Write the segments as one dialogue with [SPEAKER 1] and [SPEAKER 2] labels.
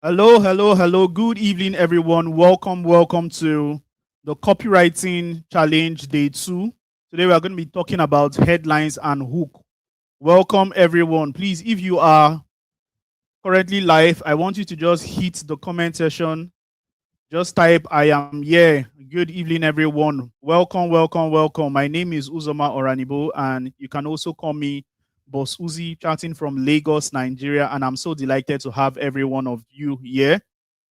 [SPEAKER 1] Hello, hello, hello. Good evening, everyone. Welcome to the Copywriting Challenge Day 2. Today, we are going to be talking about headlines and hook. Welcome, everyone. Please, if you are currently live, I want you to just hit the comment section. Just type, I am here. Good evening, everyone. Welcome. My name is Uzoma Oranibo, and you can also call me Bossuhzi, chatting from Lagos, Nigeria. And I'm so delighted to have every one of you here.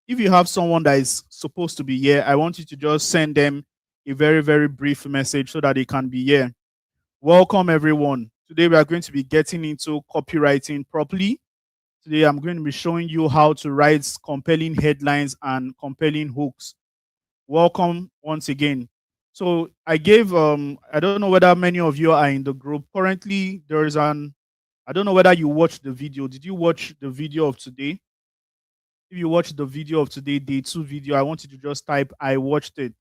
[SPEAKER 1] If you have someone that is supposed to be here, I want you to just send them a very brief message so that they can be here. Welcome, everyone. Today, we are going to be getting into copywriting properly. Today, I'm going to be showing you how to write compelling headlines and compelling hooks. Welcome once again. So, I don't know whether many of you are in the group. Currently, I don't know whether you watched the video. Did you watch the video of today? If you watch the video of today, day 2 video, I want you to just type I watched it.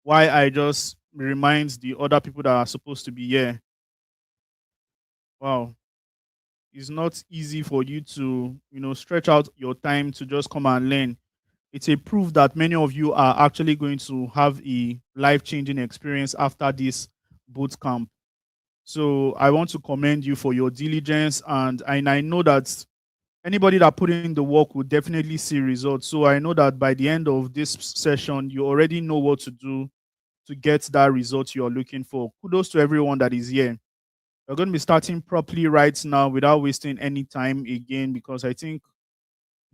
[SPEAKER 1] Why I just reminds the other people that are supposed to be here. Wow. It's not easy for you to, stretch out your time to just come and learn. It's a proof that many of you are actually going to have a life-changing experience after this boot camp. So I want to commend you for your diligence, and I know that anybody that put in the work will definitely see results. So I know that by the end of this session, you already know what to do to get that result you're looking for. Kudos to everyone that is here. We're going to be starting properly right now without wasting any time again, because I think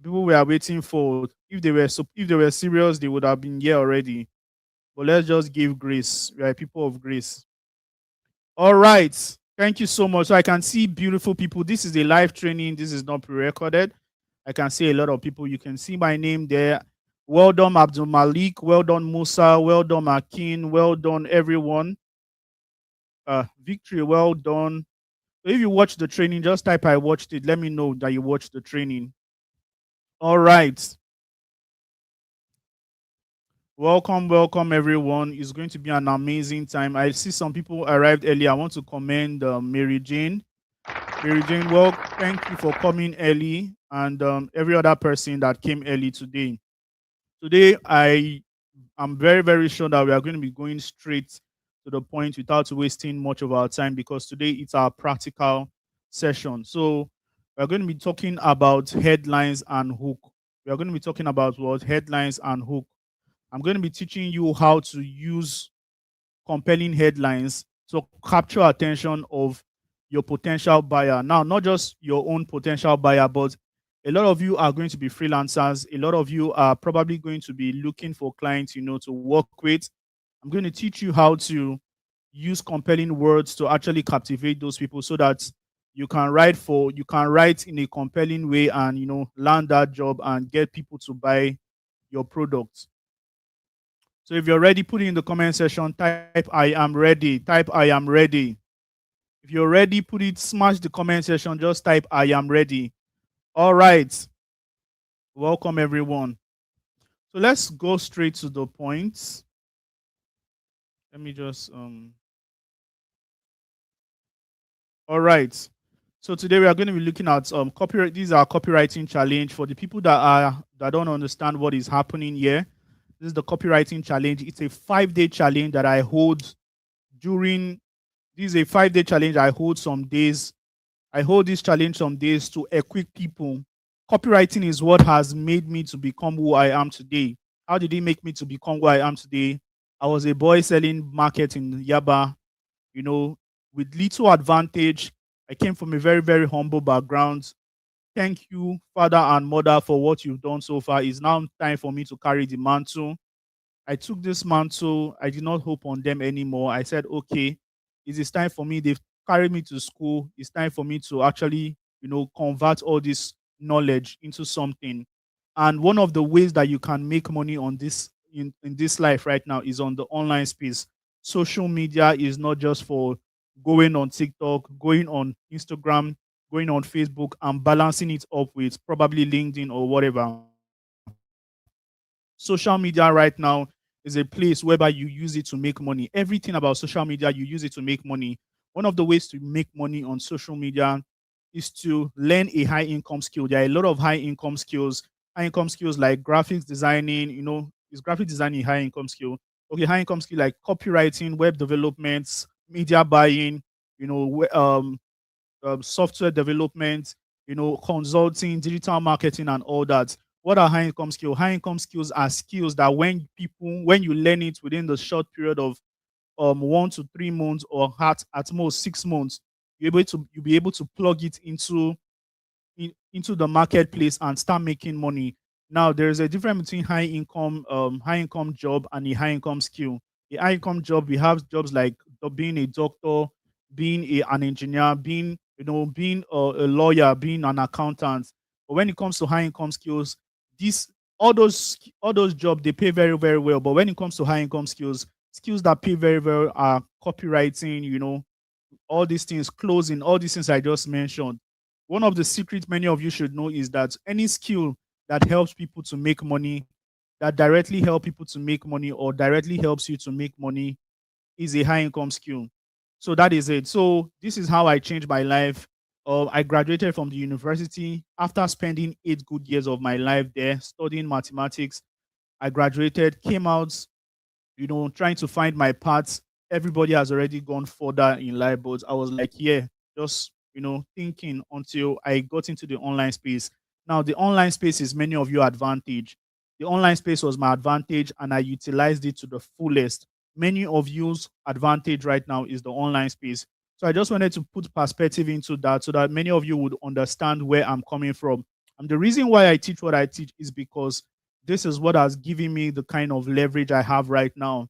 [SPEAKER 1] people we are waiting for, if they were serious, they would have been here already. But let's just give grace. We are people of grace. All right. Thank you so much. So I can see beautiful people. This is a live training. This is not pre-recorded. I can see a lot of people. You can see my name there. Well done, Abdul Malik. Well done, Musa. Well done, Akin. Well done, everyone. Victory. Well done. So if you watch the training, just type I watched it. Let me know that you watched the training. All right. Welcome, everyone. It's going to be an amazing time. I see some people arrived early. I want to commend Mary Jane. Mary Jane, well, thank you for coming early, and every other person that came early today. Today, I am very sure that we are going to be going straight to the point without wasting much of our time, because today it's our practical session. So we're going to be talking about headlines and hook. We are going to be talking about what headlines and hook. I'm going to be teaching you how to use compelling headlines to capture attention of your potential buyer. Now, not just your own potential buyer, but a lot of you are going to be freelancers. A lot of you are probably going to be looking for clients, to work with. I'm going to teach you how to use compelling words to actually captivate those people, so that you can write in a compelling way and land that job and get people to buy your product. So if you're ready, put it in the comment section. Type I am ready. Type I am ready. If you're ready, smash the comment section. Just type I am ready. All right. Welcome, everyone. So let's go straight to the point. Let me just All right. So today we are going to be looking at copyright. These are copywriting challenge for the people that don't understand what is happening here. This is the copywriting challenge. It's a 5-day challenge that I hold during. This is a 5-day challenge I hold some days. I hold this challenge some days to equip people. Copywriting is what has made me to become who I am today. How did it make me to become who I am today? I was a boy selling market in Yaba, with little advantage. I came from a very humble background. Thank you, father and mother, for what you've done so far. It's now time for me to carry the mantle. I took this mantle. I did not hope on them anymore. I said, okay, it is time for me. They've carried me to school. It's time for me to actually, convert all this knowledge into something. And one of the ways that you can make money on this in this life right now is on the online space. Social media is not just for going on TikTok, going on Instagram, going on Facebook, and balancing it up with probably LinkedIn or whatever. Social media right now is a place whereby you use it to make money. Everything about social media, you use it to make money. One of the ways to make money on social media is to learn a high income skill. There are a lot of high income skills like graphics designing. Is graphic designing a high income skill? Okay, high income skill like copywriting, web development, media buying, you know, software development, consulting, digital marketing, and all that. What are high income skills? High income skills are skills that when you learn it within the short period of 1 to 3 months, or at most 6 months, you'll be able to plug it into the marketplace and start making money. Now, there is a difference between high income job and a high income skill. A high income job, we have jobs like being a doctor, being an engineer, being a lawyer, being an accountant. But when it comes to high income skills, these all those jobs, they pay very, very well. But when it comes to high income skills, skills that pay very well are copywriting, all these things, closing, all these things I just mentioned. One of the secrets many of you should know is that any skill that helps people to make money, that directly help people to make money, or directly helps you to make money, is a high income skill. So that is it. So this is how I changed my life. I graduated from the university after spending 8 good years of my life there studying mathematics. I graduated, came out, trying to find my path. Everybody has already gone further in life, but I was like, yeah, just, thinking until I got into the online space. Now, the online space is many of your advantage. The online space was my advantage, and I utilized it to the fullest. Many of you's advantage right now is the online space. So I just wanted to put perspective into that so that many of you would understand where I'm coming from. And the reason why I teach what I teach is because this is what has given me the kind of leverage I have right now.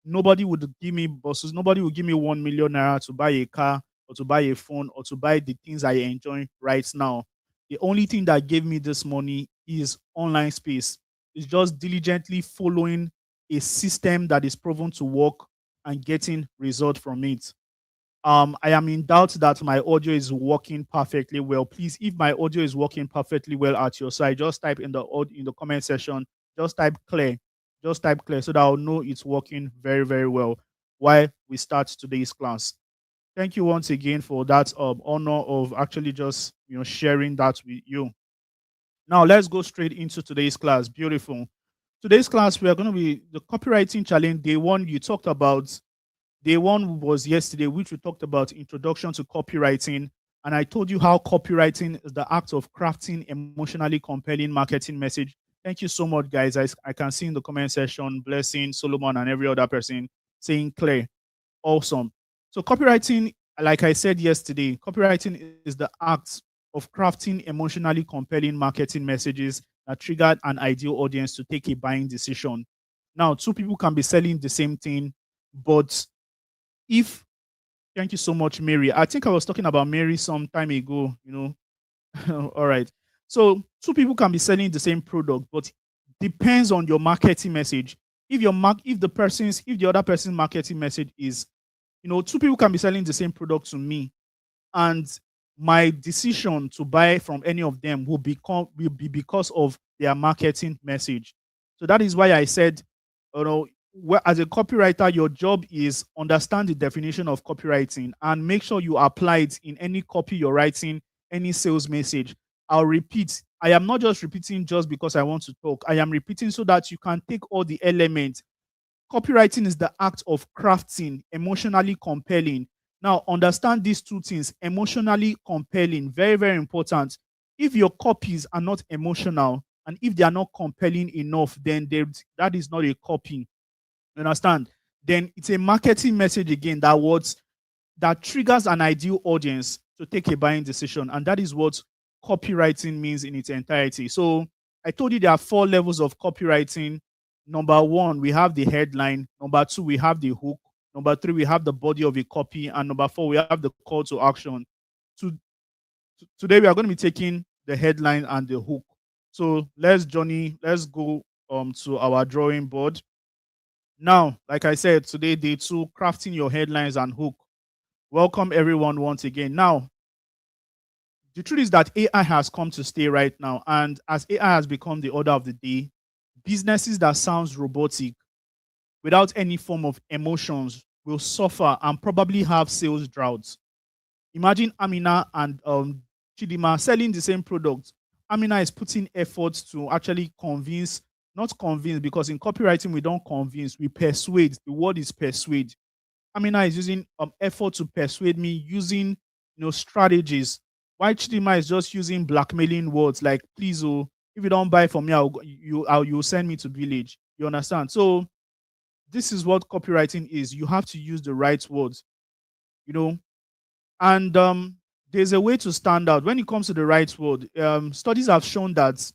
[SPEAKER 1] Nobody would give me bosses, nobody would give me 1 million naira to buy a car or to buy a phone or to buy the things I enjoy right now. The only thing that gave me this money is online space. It's just diligently following a system that is proven to work and getting result from it. I am in doubt that my audio is working perfectly well. Please, if my audio is working perfectly well at your side, just type in the comment section, just type clear, so that I'll know it's working very, very well while we start today's class. Thank you once again for that honor of actually just sharing that with you. Now let's go straight into today's class. Beautiful. Today's class we are going to be the copywriting challenge day one. You talked about Day one was yesterday, which we talked about introduction to copywriting. And I told you how copywriting is the act of crafting emotionally compelling marketing message. Thank you so much, guys. I can see in the comment section, Blessing, Solomon, and every other person saying clear. Awesome. So copywriting, like I said yesterday, copywriting is the act of crafting emotionally compelling marketing messages that triggered an ideal audience to take a buying decision. Now, two people can be selling the same thing, but if thank you so much, Mary. I think I was talking about Mary some time ago, All right. So two people can be selling the same product, but depends on your marketing message. If the other person's marketing message is, two people can be selling the same product to me, and my decision to buy from any of them will be because of their marketing message. So that is why I said, as a copywriter, your job is understand the definition of copywriting and make sure you apply it in any copy you're writing, any sales message. I'll repeat. I am not just repeating just because I want to talk. I am repeating so that you can take all the elements. Copywriting is the act of crafting emotionally compelling. Now, understand these two things: emotionally compelling, very, very important. If your copies are not emotional and if they are not compelling enough, then that is not a copy. You understand? Then it's a marketing message again that triggers an ideal audience to take a buying decision. And that is what copywriting means in its entirety. So I told you there are 4 levels of copywriting. Number one, we have the headline. Number two, we have the hook. Number three, we have the body of a copy. And number four, we have the call to action. To, Today, we are going to be taking the headline and the hook. So let's go to our drawing board. Now, like I said, today, day two, crafting your headlines and hook. Welcome everyone once again. Now, the truth is that AI has come to stay right now. And as AI has become the order of the day, businesses that sounds robotic without any form of emotions will suffer and probably have sales droughts. Imagine Amina and Chidima selling the same product. Amina is putting effort to actually convince, not convince, because in copywriting we don't convince, we persuade. The word is persuade. Amina is using effort to persuade me using strategies. Why Chidima is just using blackmailing words like please oh, if you don't buy from me, you'll send me to village. You understand? So this is what copywriting is. You have to use the right words, you know, and there's a way to stand out when it comes to the right word. Studies have shown that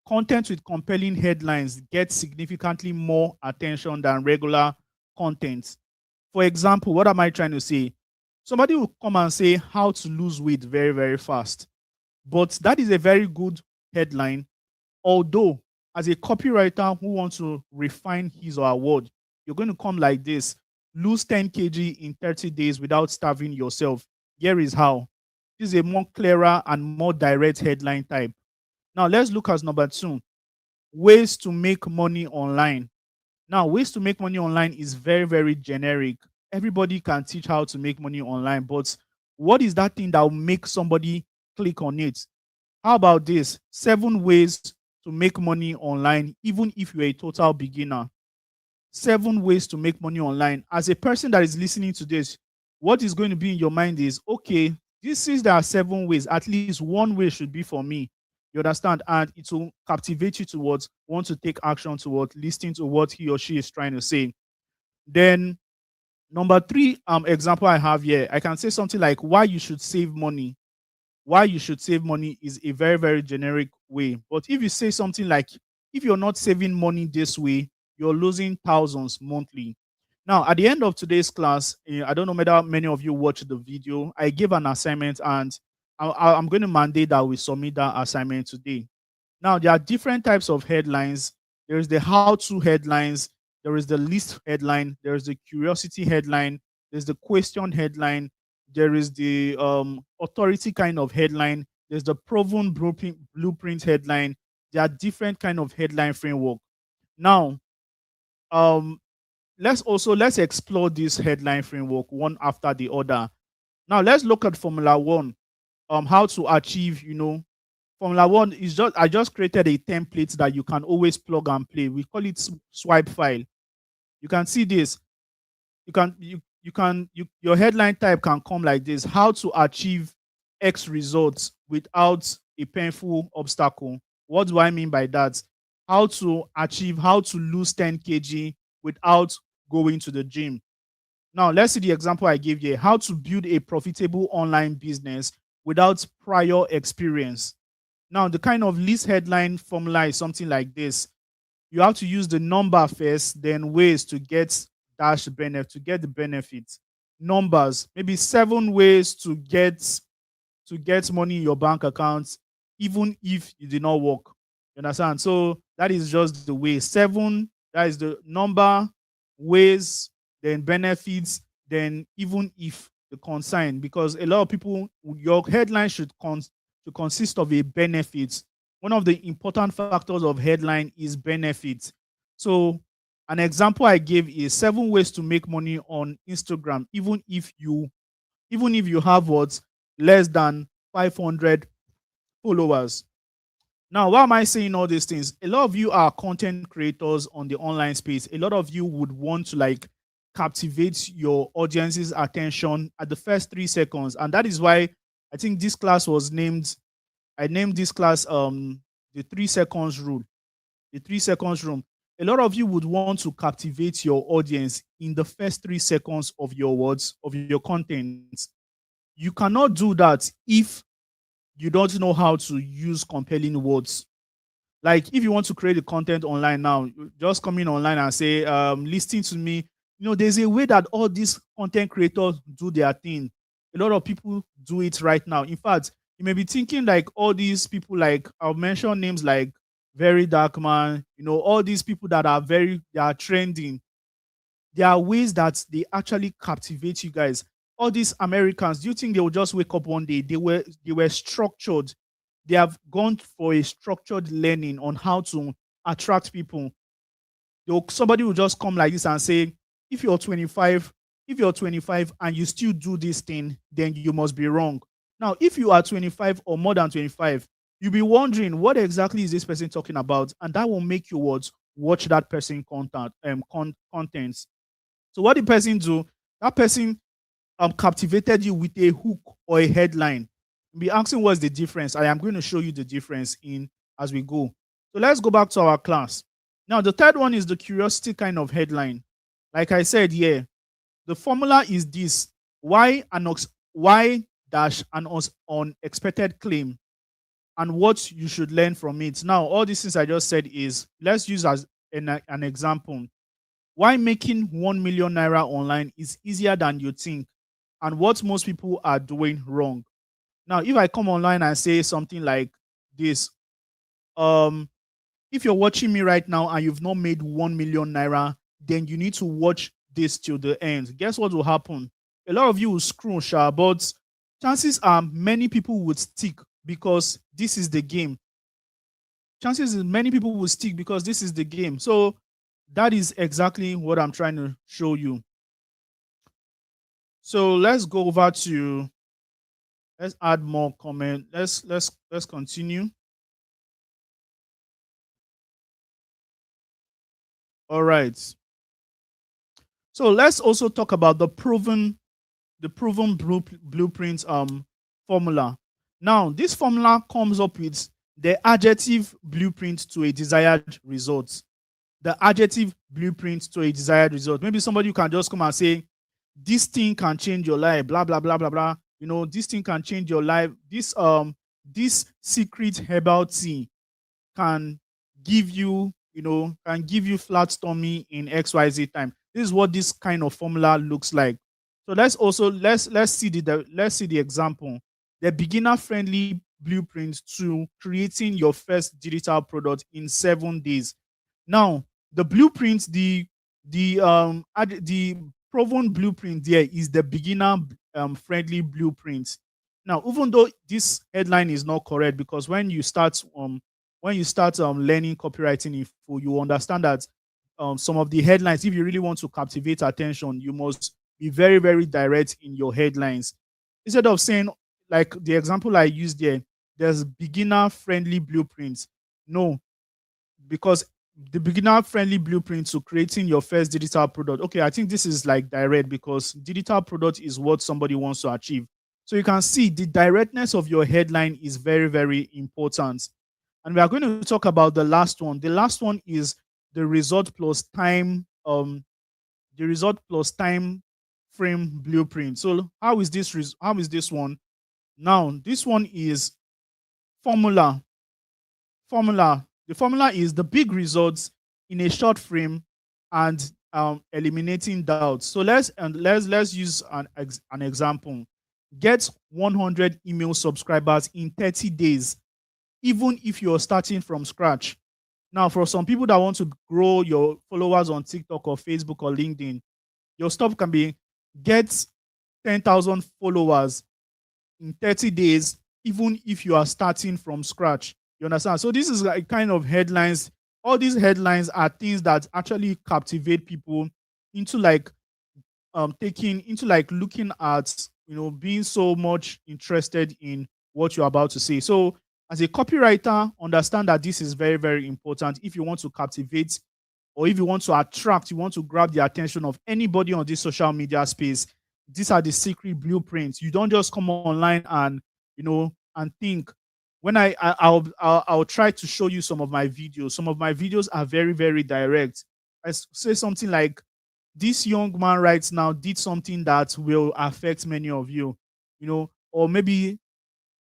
[SPEAKER 1] content with compelling headlines gets significantly more attention than regular content. For example, what am I trying to say? Somebody will come and say how to lose weight very, very fast. But that is a very good headline. Although, as a copywriter who wants to refine his or her word, you're going to come like this: lose 10 kg in 30 days without starving yourself. Here is how. This is a more clearer and more direct headline type. Now, let's look at number two: ways to make money online. Now, ways to make money online is very, very generic. Everybody can teach how to make money online, but what is that thing that will make somebody click on it? How about this? 7 ways to make money online, even if you're a total beginner. 7 ways to make money online. As a person that is listening to this, what is going to be in your mind is, okay, this is there are 7 ways. At least one way should be for me. You understand? And it will captivate you towards want to take action towards listening to what he or she is trying to say. Then number three example I have here, I can say something like why you should save money. Why you should save money is a very, very generic way. But if you say something like, if you're not saving money this way, you're losing thousands monthly. Now, at the end of today's class, I don't know whether many of you watched the video. I gave an assignment, and I'm going to mandate that we submit that assignment today. Now, there are different types of headlines. There is the how-to headlines, there is the list headline, there is the curiosity headline, there's the question headline, there is the authority kind of headline, there's the proven blueprint headline. There are different kind of headline framework. Now, um, let's explore this headline framework one after the other. Now, let's look at Formula One. How to achieve, Formula One is just I just created a template that you can always plug and play. We call it swipe file. You can see this. Your headline type can come like this: how to achieve X results without a painful obstacle. What do I mean by that? How to lose 10 kg without going to the gym. Now, let's see the example I gave here: how to build a profitable online business without prior experience. Now, the kind of list headline formula is something like this: you have to use the number first, then ways to get to get the benefits. Numbers, maybe 7 ways to get money in your bank account, even if you did not work. You understand? So that is just the way. 7, that is the number, ways, then benefits, then even if the consign, because a lot of people, your headline should consist of a benefit. One of the important factors of headline is benefit. So an example I gave is 7 ways to make money on Instagram, even if you have what less than 500 followers. Now, why am I saying all these things? A lot of you are content creators on the online space. A lot of you would want to captivate your audience's attention at the first 3 seconds. And that is why I think this class was named, I named this class the 3 seconds rule. The 3 seconds rule. A lot of you would want to captivate your audience in the first 3 seconds of your words, of your content. You cannot do that if you don't know how to use compelling words. Like if you want to create a content online now, just come in online and say, listen to me. There's a way that all these content creators do their thing. A lot of people do it right now. In fact, you may be thinking like all these people, like I'll mention names like Very Dark Man, all these people that are they are trending. There are ways that they actually captivate you guys. All these Americans, do you think they will just wake up one day? They were structured. They have gone for a structured learning on how to attract people. Somebody will just come like this and say, if you're 25 and you still do this thing, then you must be wrong. Now, if you are 25 or more than 25, you'll be wondering what exactly is this person talking about, and that will make you watch that person contents. So what the person do? That person captivated you with a hook or a headline. You'll be asking what's the difference. I am going to show you the difference in as we go. So let's go back to our class. Now, the third one is the curiosity kind of headline. Like I said, yeah, the formula is this: why dash an unexpected claim, and what you should learn from it. Now, all these things I just said is, let's use as an example. Why making 1 million naira online is easier than you think, and what most people are doing wrong. Now, if I come online and say something like this, um, if you're watching me right now and you've not made 1 million naira, then you need to watch this till the end. Guess what will happen? A lot of you will screw, sha, but chances are many people would stick because this is the game. Chances is many people will stick because this is the game. So that is exactly what I'm trying to show you. So let's go over to, let's add more comment. Let's continue. All right. So let's also talk about the proven blueprint formula. Now, this formula comes up with the adjective blueprint to a desired result. The adjective blueprint to a desired result. Maybe somebody you can just come and say, this thing can change your life, blah blah blah blah blah. You know, this thing can change your life. This secret herbal tea can give you, can give you flat tummy in XYZ time. This is what this kind of formula looks like. So let's see the example. The beginner friendly blueprint to creating your first digital product in 7 days. Now, the blueprint, the proven blueprint there is the beginner friendly blueprint. Now, even though this headline is not correct, because when you start learning copywriting info, you understand that some of the headlines, if you really want to captivate attention, you must be very, very direct in your headlines. Instead of saying, like the example I used there, there's beginner friendly blueprints. No, because the beginner friendly blueprint to creating your first digital product. Okay, I think this is like direct because digital product is what somebody wants to achieve. So you can see the directness of your headline is very, very important. And we are going to talk about the last one. The last one is the result plus time, the result plus time frame blueprint. So how is this one? Now, this one is formula. Formula. The formula is the big results in a short frame and eliminating doubts. So let's use an example. Get 100 email subscribers in 30 days, even if you're starting from scratch. Now, for some people that want to grow your followers on TikTok or Facebook or LinkedIn, your stuff can be get 10,000 followers in 30 days, even if you are starting from scratch. You understand? So this is like kind of headlines. All these headlines are things that actually captivate people into like taking into like looking at, being so much interested in what you're about to say. So as a copywriter, understand that this is very, very important if you want to captivate, or if you want to attract, you want to grab the attention of anybody on this social media space. These are the secret blueprints. You don't just come online and and think. When I'll try to show you some of my videos. Some of my videos are very, very direct. I say something like, this young man right now did something that will affect many of you, or maybe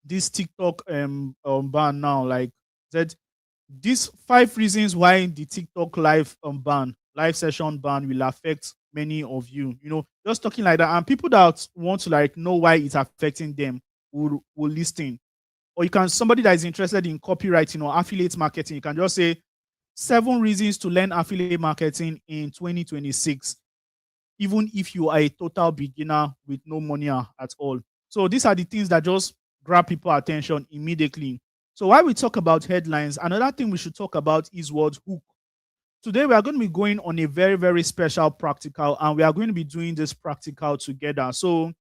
[SPEAKER 1] this TikTok ban now, like that, these 5 reasons why the TikTok live session ban will affect many of you. Just talking like that, and people that want to like know why it's affecting them will listen. Or you can, somebody that is interested in copywriting or affiliate marketing, you can just say 7 reasons to learn affiliate marketing in 2026, even if you are a total beginner with no money at all. So these are the things that just grab people attention immediately. So while we talk about headlines, another thing we should talk about is what hook. Today we are going to be going on a very, very special practical, and we are going to be doing this practical together. So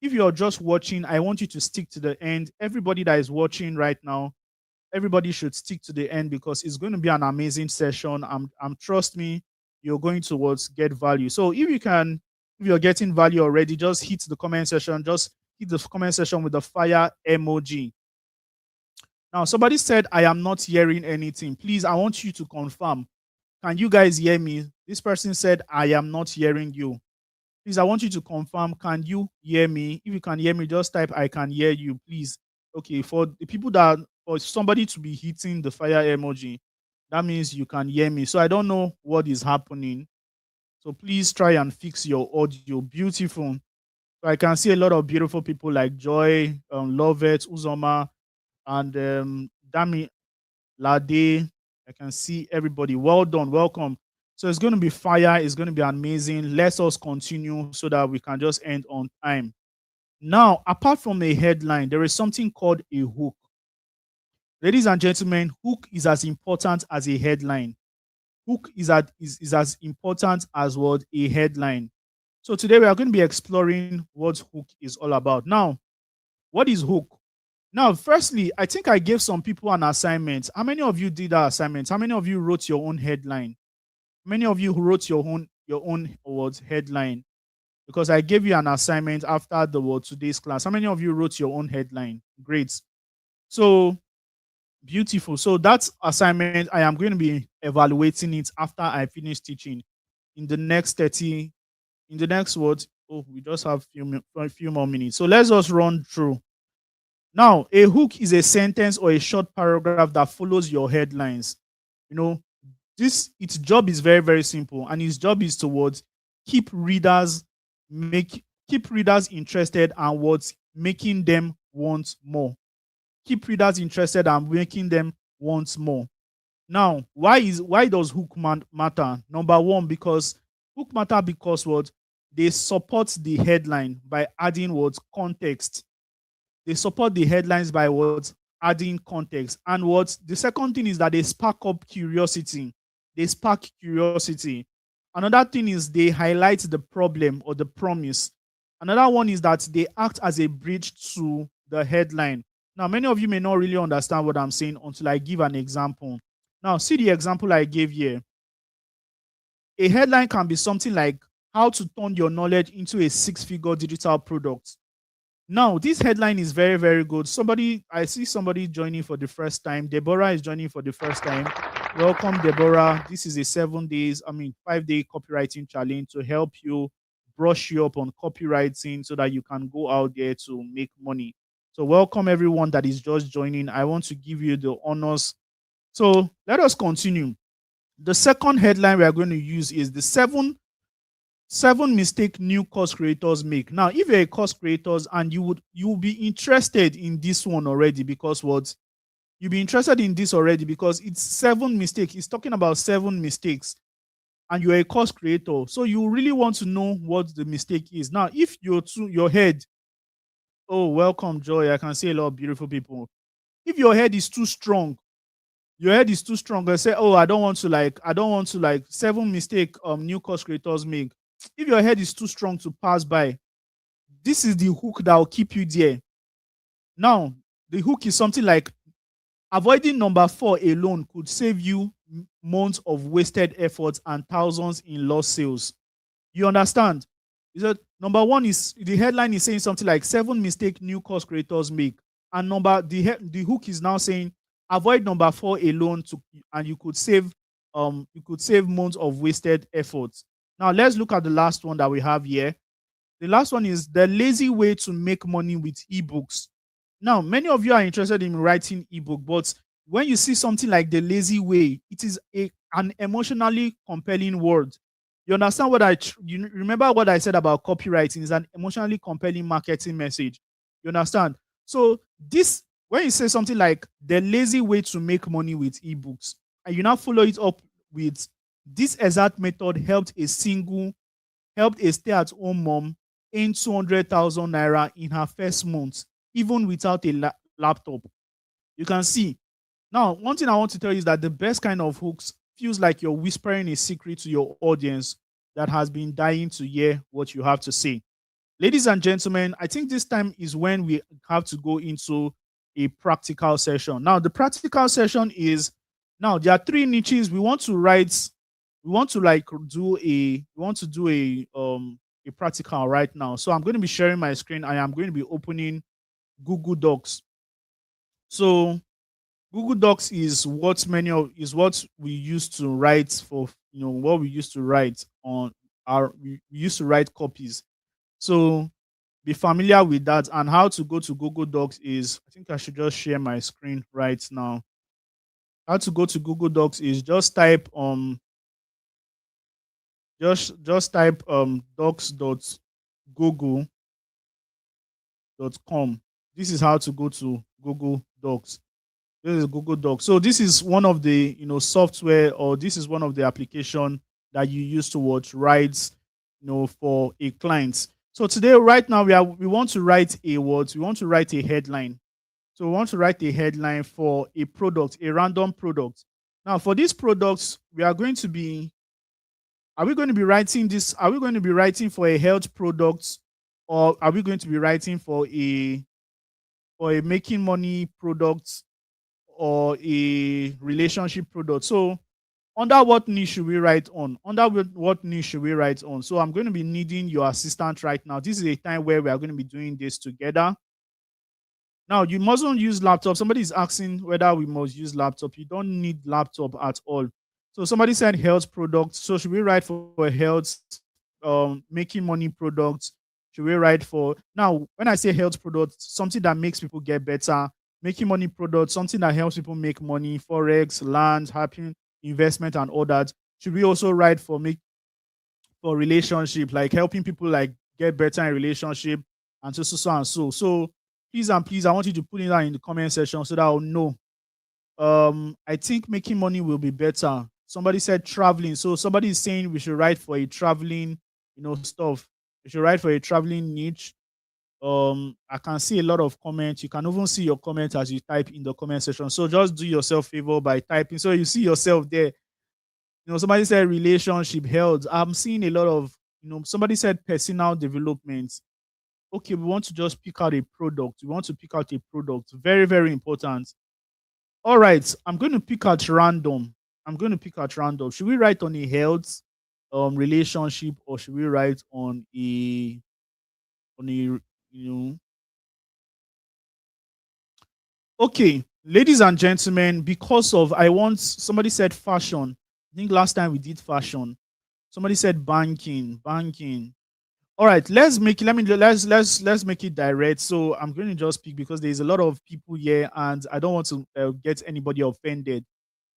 [SPEAKER 1] If you're just watching, I want you to stick to the end. Everybody that is watching right now, everybody should stick to the end because it's going to be an amazing session. I'm trust me, you're going towards get value. So if you're getting value already, just hit the comment section. Just hit the comment section with the fire emoji. Now, somebody said, I am not hearing anything. Please, I want you to confirm. Can you guys hear me? This person said, I am not hearing you. Please, I want you to confirm. Can you hear me? If you can hear me, just type, I can hear you, please. Okay, for the people that, for somebody to be hitting the fire emoji, that means you can hear me. So I don't know what is happening. So please try and fix your audio. Beautiful. So I can see a lot of beautiful people like Joy, Lovett, Uzoma, and Dami Lade. I can see everybody. Well done. Welcome. So it's going to be fire. It's going to be amazing. Let us continue so that we can just end on time. Now, apart from a headline, there is something called a hook. Ladies and gentlemen, hook is as important as a headline. Hook is as important as what a headline. So today we are going to be exploring what hook is all about. Now, what is hook? Now, firstly, I think I gave some people an assignment. How many of you did that assignment? How many of you wrote your own headline? Many of you who wrote your own words headline, because I gave you an assignment after the word today's class. How many of you wrote your own headline? Great. So beautiful. So that assignment, I am going to be evaluating it after I finish teaching in the next 30, in the next what? Oh, we just have a few more minutes. So let's just run through. Now, a hook is a sentence or a short paragraph that follows your headlines. You know, its job is very, very simple, and its job is towards keep readers interested and what's making them want more. Keep readers interested and making them want more. Now, why does hook matter? Number one, because hook matter because what they support the headline by adding what context. They support the headlines by what adding context. And what the second thing is that they spark up curiosity. They spark curiosity. Another thing is they highlight the problem or the promise. Another one is that they act as a bridge to the headline. Now, many of you may not really understand what I'm saying until I give an example. Now, see the example I gave here. A headline can be something like how to turn your knowledge into a six-figure digital product. Now, this headline is very, very good. I see somebody joining for the first time. Deborah is joining for the first time. Welcome, Deborah. This is a 5-day copywriting challenge to help you brush you up on copywriting so that you can go out there to make money. So welcome everyone that is just joining. I want to give you the honors. So let us continue. The second headline we are going to use is the seven mistake new course creators make. Now, if you're a course creator and you will be interested in this one already, because what you'll be interested in this already because it's 7 mistakes. It's talking about 7 mistakes, and you're a course creator, so you really want to know what the mistake is. Now, if your head, oh, welcome, Joy. I can see a lot of beautiful people. If your head is too strong, I say, oh, I don't want to like 7 mistake new course creators make. If your head is too strong to pass by, this is the hook that will keep you there. Now, the hook is something like avoiding number 4 alone could save you months of wasted efforts and thousands in lost sales. You understand? Is that number 1 is the headline is saying something like 7 mistakes new course creators make, and the hook is now saying avoid number 4 alone and you could save months of wasted efforts. Now, let's look at the last one that we have here. The last one is the lazy way to make money with ebooks. Now, many of you are interested in writing ebook, but when you see something like the lazy way, it is an emotionally compelling word. You understand you remember what I said about copywriting is an emotionally compelling marketing message. You understand? So when you say something like the lazy way to make money with ebooks, and you now follow it up with this exact method helped a stay-at-home mom earn 200,000 naira in her first month, even without a laptop. You can see. Now, one thing I want to tell you is that the best kind of hooks feels like you're whispering a secret to your audience that has been dying to hear what you have to say. Ladies and gentlemen, I think this time is when we have to go into a practical session. Now, the practical session is, now there are three niches we want to write. We want to like do a we want to do a practical right now. So I'm going to be sharing my screen. I am going to be opening Google Docs. So Google Docs is what we used to write for, what we used to write on we used to write copies. So be familiar with that, and how to go to Google Docs is, I think I should just share my screen right now. How to go to Google Docs is just type just type docs.google.com. This is how to go to Google Docs. This is Google Docs. So this is one of the software, or this is one of the application that you use to write for a client. So today, right now, we want to write a what? We want to write a headline. So we want to write a headline for a product, a random product. Now, for these products, we are going to be are we going to be writing this? Are we going to be writing for a health product, or are we going to be writing for a making money product, or a relationship product? So under what niche should we write on? What niche should we write on? So I'm going to be needing your assistant right now. This is a time where we are going to be doing this together. Now, you mustn't use laptop. Somebody is asking whether we must use laptop. You don't need laptop at all. So somebody said health products. So should we write for health, making money products? Should we write for, now, when I say health products, something that makes people get better, making money products, something that helps people make money, forex, land, happy investment, and all that. Should we also write for relationship, like helping people like get better in relationship, and so. Please and please, I want you to put it down in the comment section so that I'll know. I think making money will be better. Somebody said traveling. So somebody is saying we should write for a traveling, stuff. We should write for a traveling niche. I can see a lot of comments. You can even see your comments as you type in the comment section. So just do yourself favor by typing. So you see yourself there. Somebody said relationship, health. I'm seeing a lot of, somebody said personal development. Okay, we want to just pick out a product. We want to pick out a product. Very, very important. All right, I'm going to pick out random. Should we write on a health relationship, or should we write on a okay, ladies and gentlemen, because of somebody said fashion. I think last time we did fashion. Somebody said banking. All right, let's make it. Let's make it direct. So I'm going to just pick, because there's a lot of people here, and I don't want to get anybody offended.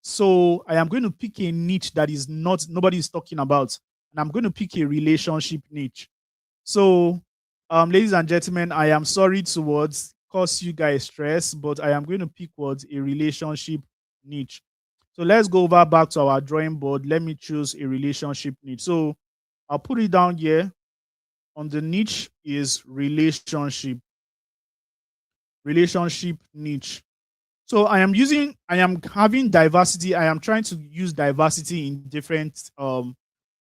[SPEAKER 1] So I am going to pick a niche that is not nobody is talking about, and I'm going to pick a relationship niche. So, ladies and gentlemen, I am sorry to cause you guys stress, but I am going to pick a relationship niche. So let's go over back to our drawing board. Let me choose a relationship niche. So I'll put it down here. On the niche is relationship niche. So I am having diversity. I am trying to use diversity in different so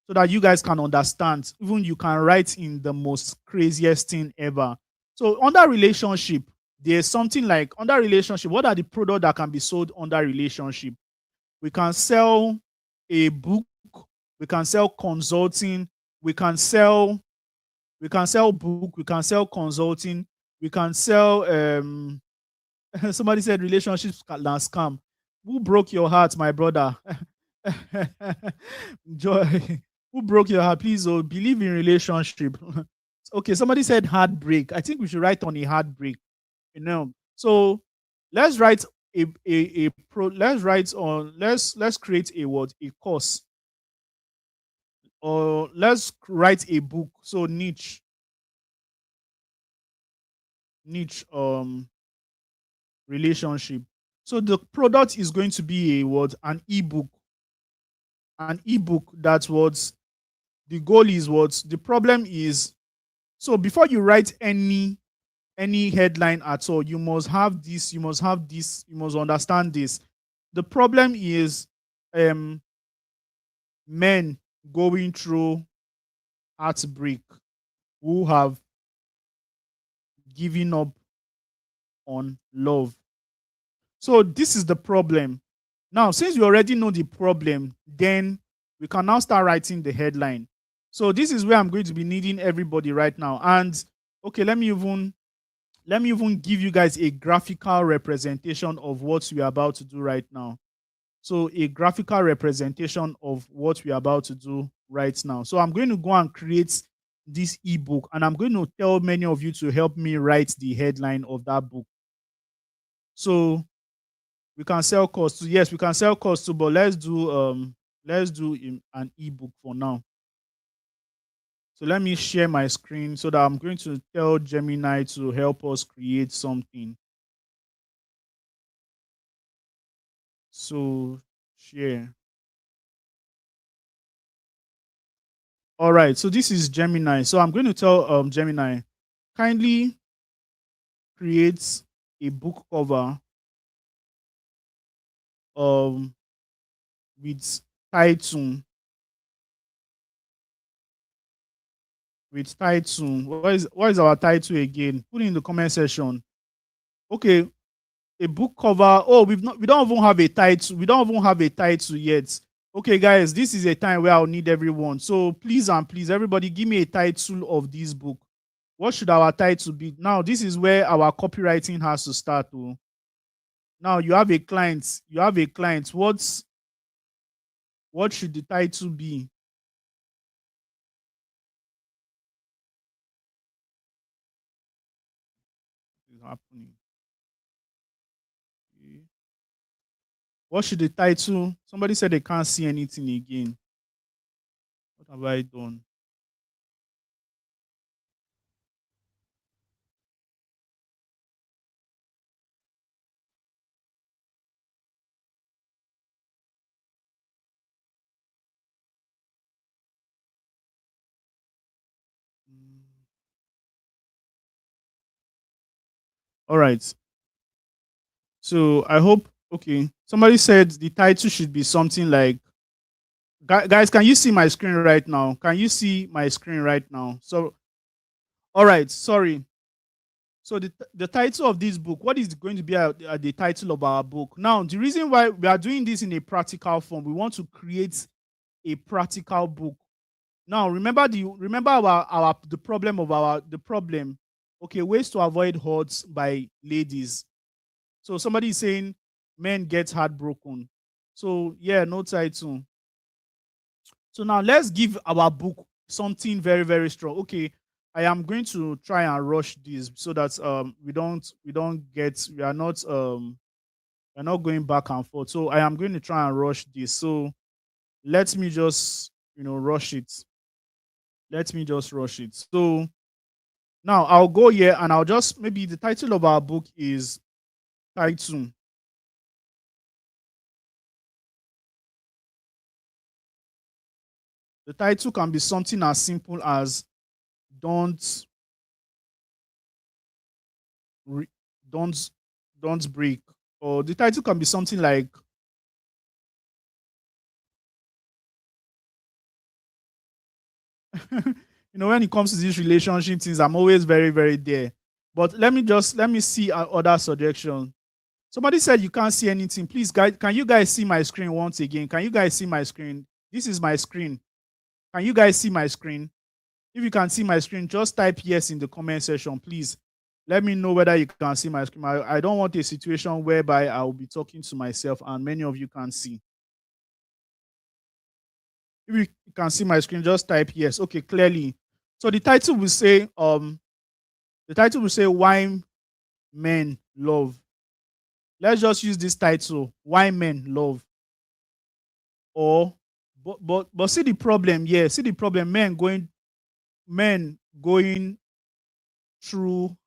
[SPEAKER 1] that you guys can understand. Even you can write in the most craziest thing ever. So under relationship, there's something like, under relationship, what are the products that can be sold under relationship? We can sell a book, we can sell consulting, we can sell book, we can sell consulting, we can sell somebody said relationships can scam. Who broke your heart, my brother? Joy. Who broke your heart? Please, believe in relationship. Okay, somebody said heartbreak. I think we should write on a heartbreak. So let's write let's create a word, a course, or let's write a book. So niche relationship. So the product is going to be a what? An ebook. An ebook. That's what the goal is. What the problem is. So before you write any headline at all, you must have this, you must understand this. The problem is men going through heartbreak, who have giving up on love. So this is the problem. Now, since we already know the problem, then we can now start writing the headline. So this is where I'm going to be needing everybody right now. And okay, let me even give you guys a graphical representation of what we're about to do right now. So a graphical representation of what we're about to do right now. So I'm going to go and create this ebook, and I'm going to tell many of you to help me write the headline of that book. So we can sell course too. Yes, we can sell course too, but let's do an ebook for now. So let me share my screen so that I'm going to tell Gemini to help us create something. So share. All right. So this is Gemini. So I'm going to tell Gemini, kindly create a book cover um with title What is our title again? Put it in the comment section. Okay, a book cover. Oh, we don't even have a title. We don't even have a title yet. Okay, guys, this is a time where I'll need everyone. So please and please, everybody, give me a title of this book. What should our title be? Now, this is where our copywriting has to start. Oh. Now you have a client. You have a client. What should the title be? What is happening? Okay. What should the title? Somebody said they can't see anything again. What have I done? Mm. All right. So I hope. Okay. Somebody said the title should be something like. Guys, can you see my screen right now? Can you see my screen right now? So, all right. Sorry. So the title of this book, what is going to be the title of our book? Now, the reason why we are doing this in a practical form, we want to create a practical book. Now, remember our the problem of our the problem. Okay, ways to avoid hurts by ladies. So somebody is saying men get heartbroken. So yeah, no title. So now let's give our book something very very strong. Okay, I am going to try and rush this so that we are not going back and forth. So I am going to try and rush this. So let me just rush it. Let me just rush it. So now I'll go here and I'll just maybe the title of our book is title. The title can be something as simple as don't re- don't don't break, or the title can be something like when it comes to these relationship things, I'm always very very there. But let me see other suggestion. Somebody said you can't see anything. Please, guys, can you guys see my screen once again? Can you guys see my screen? This is my screen. Can you guys see my screen? If you can see my screen, just type yes in the comment section, please. Let me know whether you can see my screen. I don't want a situation whereby I will be talking to myself and many of you can't see. If you can see my screen, just type yes. Okay, clearly. So the title will say why men love. Let's just use this title, why men love. Or but see the problem, yeah. See the problem, men going through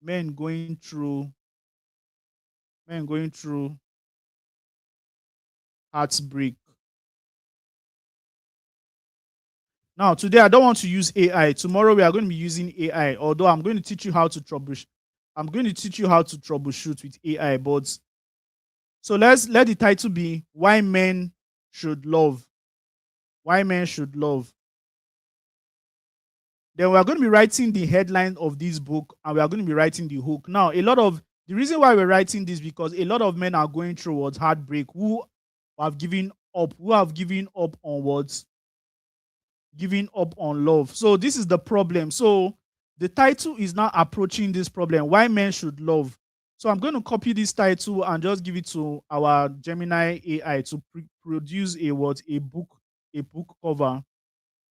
[SPEAKER 1] men going through men going through heartbreak. Now, today I don't want to use AI. Tomorrow we are going to be using AI. Although I'm going to teach you how to troubleshoot. I'm going to teach you how to troubleshoot with AI. But so let's let the title be why men should love. Why men should love. Then we are going to be writing the headline of this book, and we are going to be writing the hook. Now, a lot of the reason why we're writing this, because a lot of men are going through what heartbreak, who have given up on what giving up on love. So this is the problem. So the title is now approaching this problem: why men should love. So I'm going to copy this title and just give it to our Gemini AI to produce a book cover.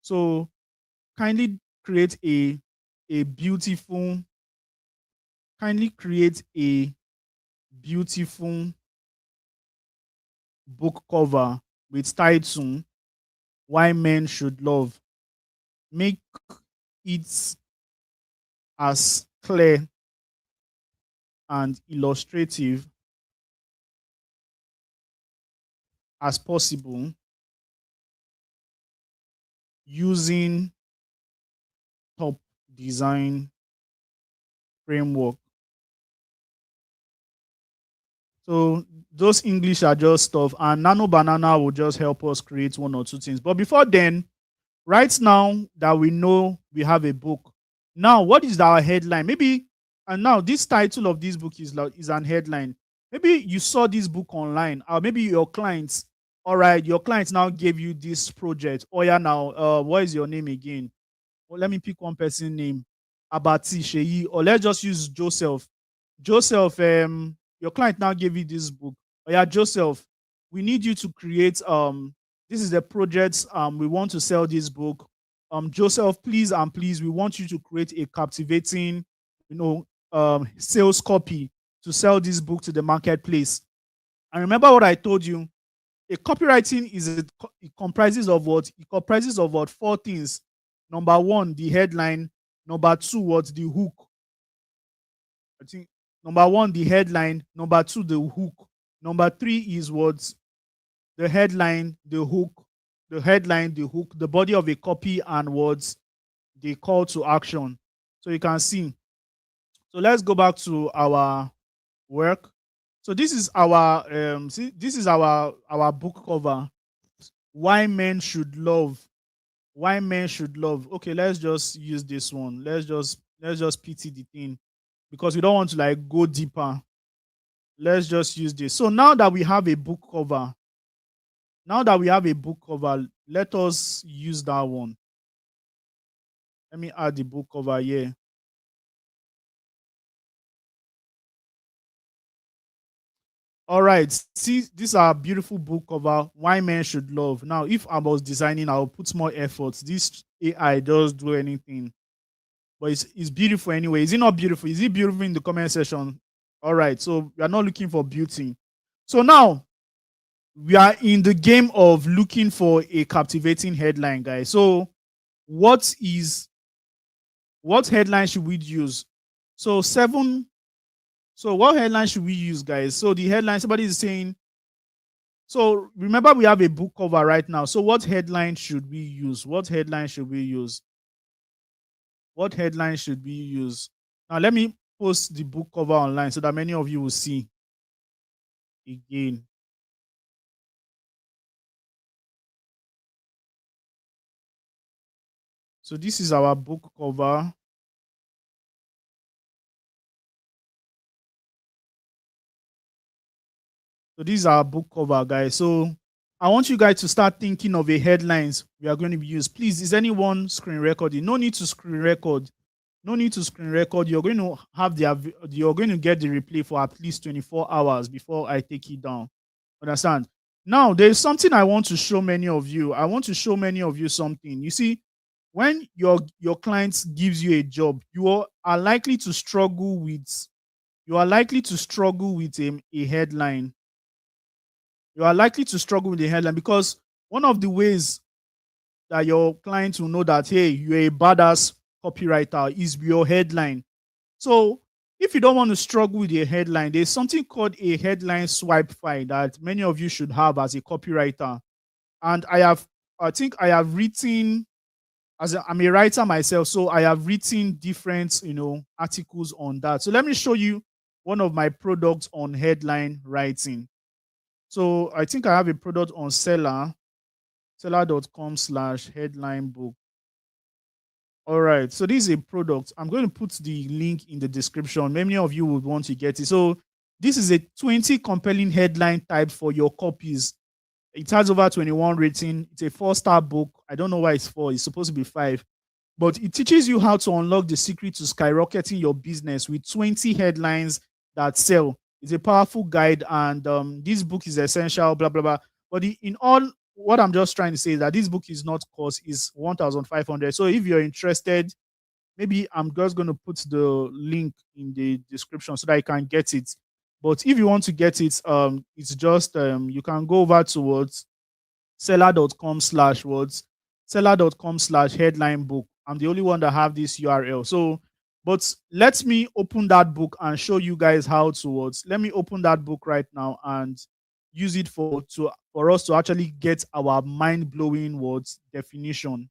[SPEAKER 1] So kindly create a beautiful kindly create a beautiful book cover with title why men should love. Make it as clear and illustrative as possible using top design framework. So those English are just stuff, and Nano Banana will just help us create one or two things. But before then, right now that we know we have a book, now what is our headline? Maybe, and now this title of this book is an headline. Maybe you saw this book online, or maybe your clients. All right, your clients now gave you this project. Oh yeah, now what is your name again? Well, let me pick one person name, Abati Sheyi, or let's just use Joseph. Joseph, your client now gave you this book. Oh yeah, Joseph, we need you to create this is the project, we want to sell this book. Joseph, please and please, we want you to create a captivating, sales copy to sell this book to the marketplace. And remember what I told you, a copywriting it comprises of what? It comprises of what? Four things. Number one, the headline. Number two, what? The hook. I think number one, the headline. Number two, the hook. Number three is what? The headline, the hook. The headline, the hook, the body of a copy, and words, the call to action. So you can see. So let's go back to our work. So this is our book cover. Why men should love. Why men should love. Okay, let's just use this one. Let's just pity the thing, because we don't want to like go deeper. Let's just use this. So now that we have a book cover, let us use that one. Let me add the book cover here. All right, see, these are beautiful book cover. Why men should love. Now, if I was designing, I'll put more effort. This AI does do anything, but it's beautiful anyway. Is it not beautiful? Is it beautiful in the comment section? All right, so we are not looking for beauty. So now we are in the game of looking for a captivating headline, guys. So what headline should we use? So what headline should we use, guys? So the headline, somebody is saying, so remember we have a book cover right now. So what headline should we use? What headline should we use? What headline should we use? Now let me post the book cover online so that many of you will see again. So this is our book cover. So this is our book cover, guys. So I want you guys to start thinking of a headlines we are going to use. Please, is anyone screen recording? No need to screen record. No need to screen record. You're going to get the replay for at least 24 hours before I take it down. Understand? Now, there's something I want to show many of you. I want to show many of you something. You see, when your client gives you a job, you are likely to struggle with a headline. You are likely to struggle with the headline, because one of the ways that your clients will know that, hey, you're a badass copywriter is your headline. So if you don't want to struggle with your headline, there's something called a headline swipe file that many of you should have as a copywriter. And I think I have written, I'm a writer myself, so I have written different, articles on that. So let me show you one of my products on headline writing. So I think I have a product on seller.com/headline book. All right. So this is a product. I'm going to put the link in the description. Many of you would want to get it. So this is a 20 compelling headline type for your copies. It has over 21 rating. It's a 4-star book. I don't know why it's 4. It's supposed to be 5. But it teaches you how to unlock the secret to skyrocketing your business with 20 headlines that sell. It's a powerful guide, and this book is essential, blah, blah, blah. But in all, what I'm just trying to say is that this book is not cost, is 1,500. So if you're interested, maybe I'm just going to put the link in the description so that you can get it. But if you want to get it, it's just you can go over towards seller.com/words, seller.com/headline book. I'm the only one that have this URL. So, but let me open that book and show you guys how to words. Let me open that book right now and use it for us to actually get our mind-blowing words definition.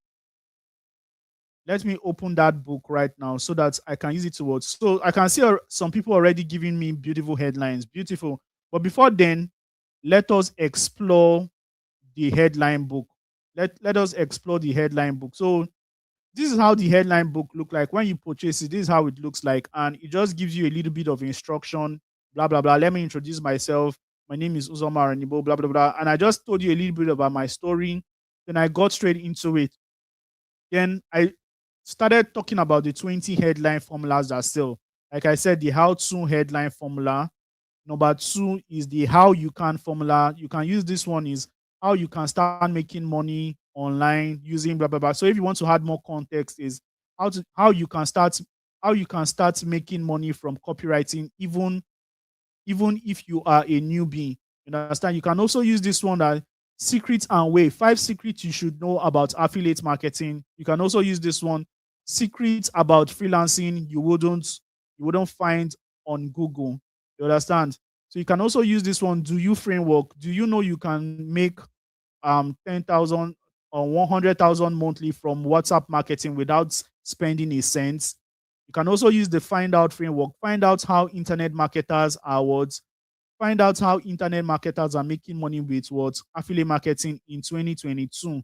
[SPEAKER 1] Let me open that book right now so that I can use it to words. So I can see some people already giving me beautiful headlines. Beautiful. But before then, let us explore the headline book. Let us explore the headline book. So this is how the headline book look like when you purchase it. This is how it looks like, and it just gives you a little bit of instruction. Blah blah blah. Let me introduce myself. My name is Uzoma Ranibo. Blah blah blah. And I just told you a little bit about my story. Then I got straight into it. Then I started talking about the 20 headline formulas that sell. Like I said, the how-to headline formula. Number 2 is the how you can formula. You can use this one is how you can start making money online using blah blah blah. So if you want to add more context, is how you can start making money from copywriting, even if you are a newbie. You understand? You can also use this one that secrets and way 5 secrets you should know about affiliate marketing. You can also use this one, secrets about freelancing you wouldn't find on Google. You understand? So you can also use this one, do you framework. Do you know you can make 10,000 or 100,000 monthly from WhatsApp marketing without spending a cent? You can also use the find out framework. Find out how internet marketers are what Find out how internet marketers are making money with what affiliate marketing in 2022. You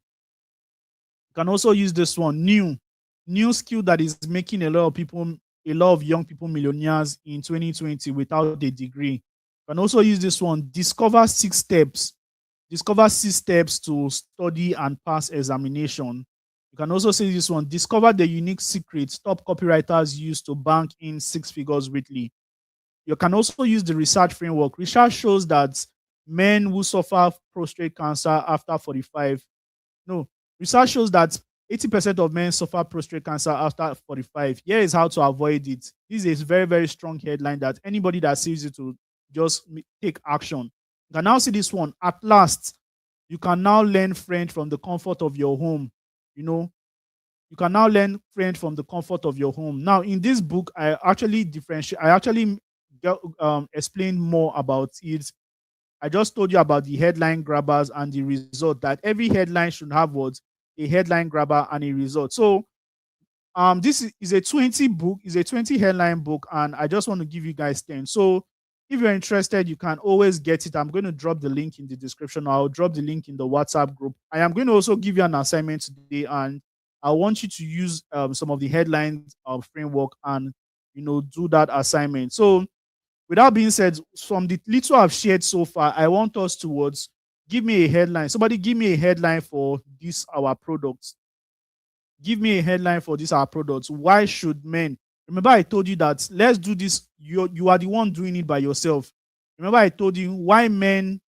[SPEAKER 1] can also use this one, new skill that is making a lot of young people millionaires in 2020 without a degree. You can also use this one, discover 6 steps to study and pass examination. You can also say this one, discover the unique secrets top copywriters use to bank in 6 figures weekly. You can also use the research framework. Research shows that men who suffer prostate cancer after 45, no, research shows that 80% of men suffer prostate cancer after 45. Here is how to avoid it. This is a very, very strong headline that anybody that sees it will just take action. You can now see this one. At last, you can now learn French from the comfort of your home. You know, you can now learn French from the comfort of your home. Now, in this book, I actually explained more about it. I just told you about the headline grabbers and the result, that every headline should have what a headline grabber and a result. So this is a 20 book, is a 20 headline book, and I just want to give you guys 10. So if you're interested, you can always get it. I'm going to drop the link in the description. I'll drop the link in the WhatsApp group. I am going to also give you an assignment today, and I want you to use some of the headlines of framework and do that assignment. So with that being said, from the little I've shared so far, I want us towards give me a headline. Somebody give me a headline for this our products. Give me a headline for this our products. Why should men? Remember, I told you that let's do this. You are the one doing it by yourself. Remember, I told you why men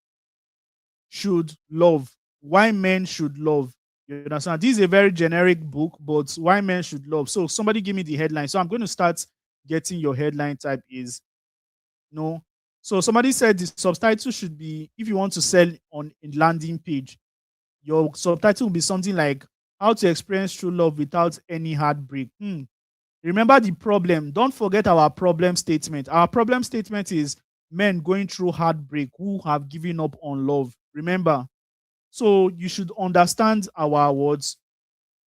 [SPEAKER 1] should love. Why men should love. You understand? This is a very generic book, but why men should love. So somebody give me the headline. So I'm going to start getting your headline type is no. So somebody said the subtitle should be, if you want to sell on a landing page, your subtitle will be something like how to experience true love without any heartbreak. Remember the problem. Don't forget our problem statement. Our problem statement is men going through heartbreak who have given up on love. Remember. So you should understand our words.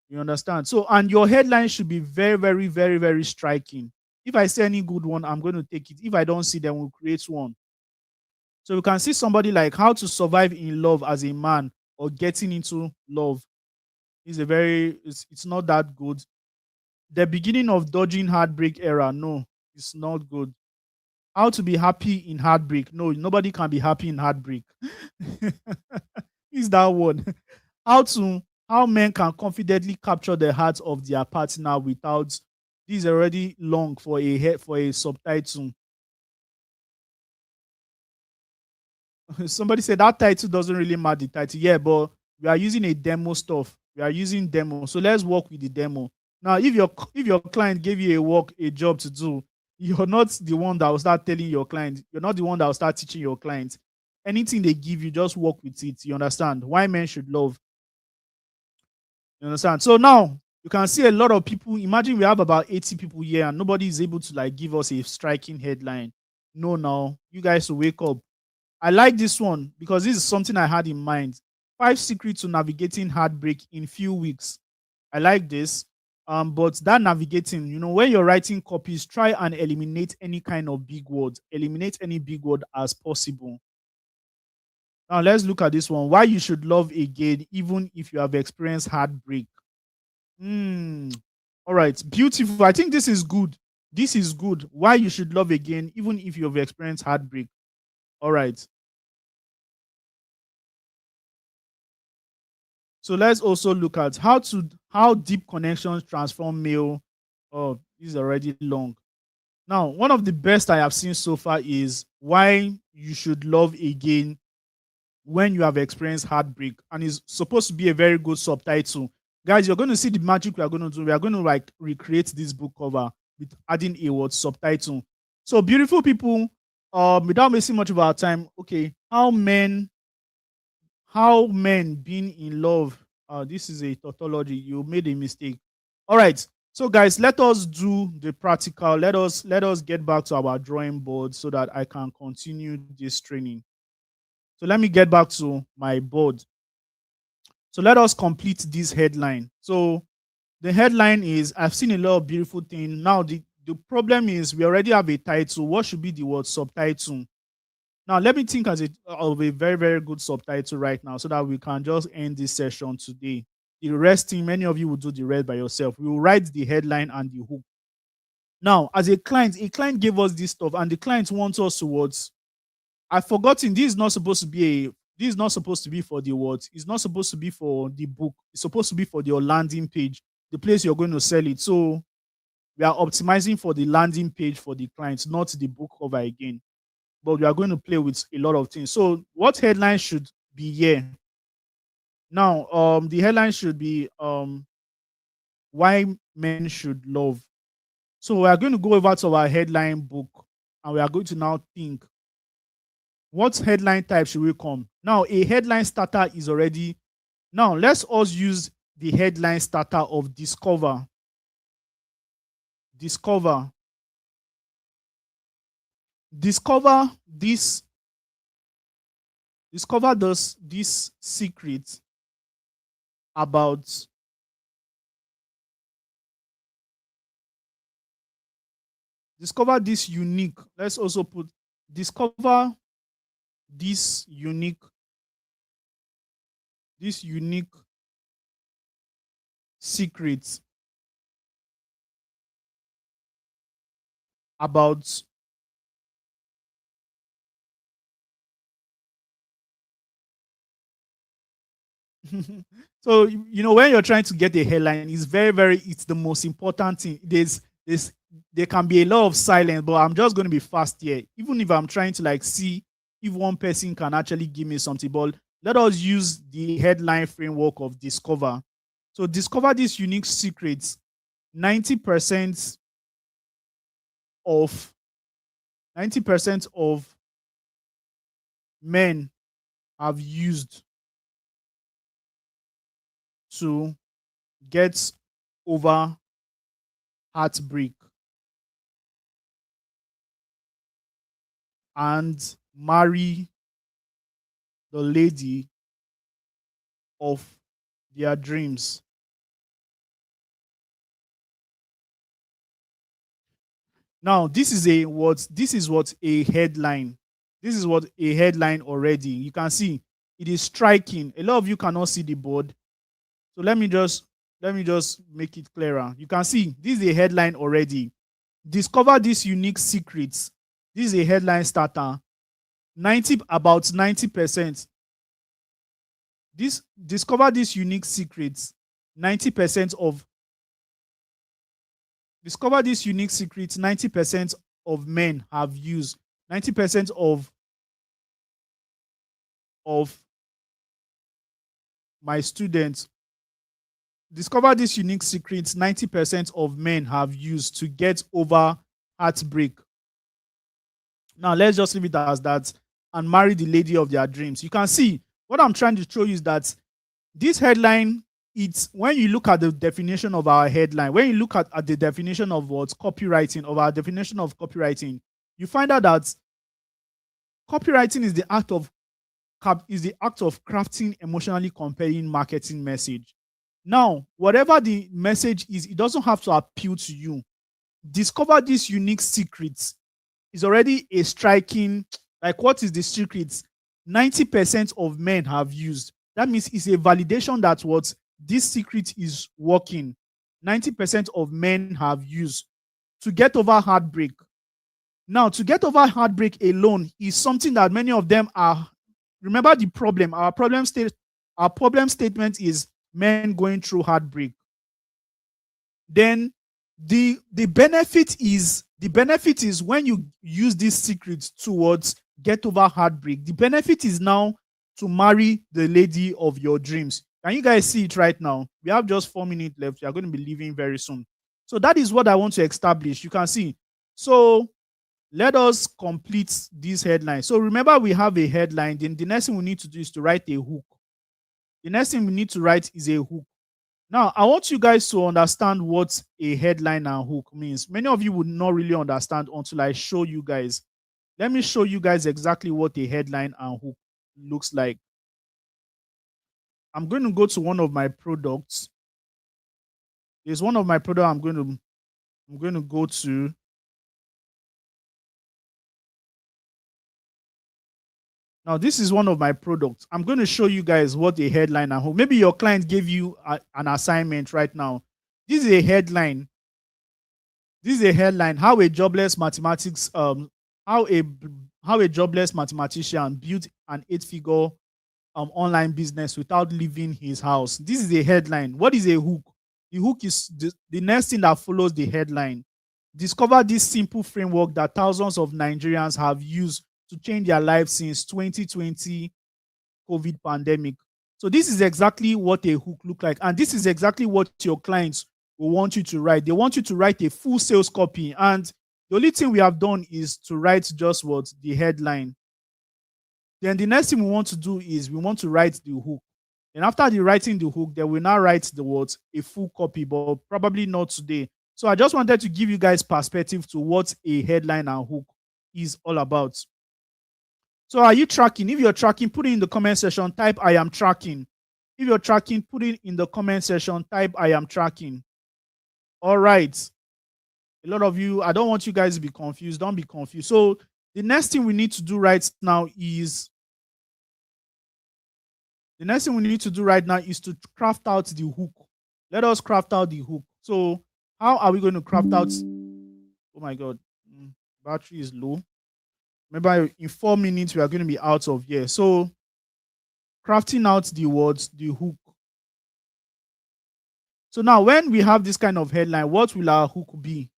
[SPEAKER 1] You understand? So, and your headline should be very, very, very, very striking. If I see any good one, I'm going to take it. If I don't see them, we'll create one. So you can see somebody like how to survive in love as a man or getting into love. It's not that good. The beginning of dodging heartbreak era. No, it's not good. How to be happy in heartbreak. No, nobody can be happy in heartbreak. Is that one? How men can confidently capture the heart of their partner without this is already long for a subtitle. Somebody said that title doesn't really matter the title. Yeah, but we are using a demo stuff. We are using demo. So let's work with the demo. Now, if your client gave you a job to do, you're not the one that will start telling your client. You're not the one that will start teaching your client. Anything they give you, just work with it. You understand? Why men should love. You understand? So now you can see a lot of people. Imagine we have about 80 people here and nobody is able to like give us a striking headline. No, now you guys will wake up. I like this one because this is something I had in mind. 5 secrets to navigating heartbreak in few weeks. I like this. But that navigating, when you're writing copies, try and eliminate any kind of big words. Eliminate any big word as possible. Now let's look at this one. Why you should love again, even if you have experienced heartbreak. Hmm. All right. Beautiful. I think this is good. This is good. Why you should love again, even if you have experienced heartbreak. All right. So let's also look at how deep connections transform male. Oh, this is already long. Now, one of the best I have seen so far is why you should love again when you have experienced heartbreak, and is supposed to be a very good subtitle. Guys, you're going to see the magic we are going to do. We are going to like recreate this book cover with adding a word subtitle. So, beautiful people, without wasting much of our time, okay, how men being in love. This is a tautology. You made a mistake. All right. So, guys, let us do the practical. Let us get back to our drawing board so that I can continue this training. So let me get back to my board. So let us complete this headline. So the headline is I've seen a lot of beautiful things. Now the problem is we already have a title. What should be the word subtitle? Now let me think of a very, very good subtitle right now so that we can just end this session today. The resting, many of you will do the rest by yourself. We will write the headline and the hook. Now, as a client gave us this stuff, and the client wants us towards. I've forgotten. This is not supposed to be for the words. It's not supposed to be for the book. It's supposed to be for your landing page, the place you're going to sell it. So we are optimizing for the landing page for the clients, not the book cover again. But we are going to play with a lot of things. So what headline should be here? Now, the headline should be why men should love. So we are going to go over to our headline book and we are going to now think what headline type should we come? Now, a headline starter is already. Now, let's us use the headline starter of discover. Discover. Discover this. Discover this secret about. Discover this unique. Let's also put discover this unique secret about so when you're trying to get a headline, it's the most important thing. There can be a lot of silence, but I'm just going to be fast here. Even if I'm trying to like see if one person can actually give me something, but let us use the headline framework of discover. So discover these unique secrets. 90% of 90% of men have used to get over heartbreak and marry the lady of their dreams. Now, this is what a headline. This is what a headline already. You can see it is striking. A lot of you cannot see the board. So let me just let me just make it clearer. You can see this is a headline already. Discover these unique secrets. This is a headline starter. 90%. This discover these unique secrets. 90% of discover these unique secrets. 90% of men have used. 90% of my students discover these unique secrets 90% of men have used to get over heartbreak. Now, let's just leave it as that and marry the lady of their dreams. You can see what I'm trying to show you is that this headline, it's when you look at the definition of our headline, when you look at the definition of what's copywriting, of our definition of copywriting, you find out that copywriting is the act of crafting emotionally compelling marketing message. Now, whatever the message is, it doesn't have to appeal to you. Discover these unique secrets is already a striking, like, what is the secrets? 90% of men have used. That means it's a validation that what this secret is working. 90% of men have used to get over heartbreak. Now, to get over heartbreak alone is something that many of them are. Remember the problem. Our problem statement is men going through heartbreak. Then the benefit is when you use these secrets towards get over heartbreak. The benefit is now to marry the lady of your dreams. Can you guys see it right now? We have just 4 minutes left. We are going to be leaving very soon. So that is what I want to establish. You can see. So let us complete this headline. So remember, we have a headline. Then the next thing we need to do is to write a hook. The next thing we need to write is a hook. Now, I want you guys to understand what a headline and hook means. Many of you would not really understand until I show you guys. Let me show you guys exactly what a headline and hook looks like. I'm going to go to one of my products. There's one of my products I'm going to go to. Now, this is one of my products. I'm going to show you guys what a headline and hook. Maybe your client gave you an assignment right now. This is a headline. This is a headline. How a jobless mathematician built an 8-figure online business without leaving his house. This is a headline. What is a hook? The hook is the next thing that follows the headline. Discover this simple framework that thousands of Nigerians have used to change their lives since 2020 COVID pandemic. So this is exactly what a hook look like. And this is exactly what your clients will want you to write. They want you to write a full sales copy. And the only thing we have done is to write just what the headline. Then the next thing we want to do is we want to write the hook. And after the writing the hook, then we now write the words, a full copy, but probably not today. So I just wanted to give you guys perspective to what a headline and hook is all about. So are you tracking? If you're tracking, put it in the comment section, type I am tracking. If you're tracking, put it in the comment section, type I am tracking. All right. A lot of you, I don't want you guys to be confused. Don't be confused. So the next thing we need to do right now is to craft out the hook. Let us craft out the hook. So how are we going to craft out? Oh my God, battery is low. Remember, in 4 minutes, we are going to be out of here. So crafting out the words, the hook. So now when we have this kind of headline, what will our hook be?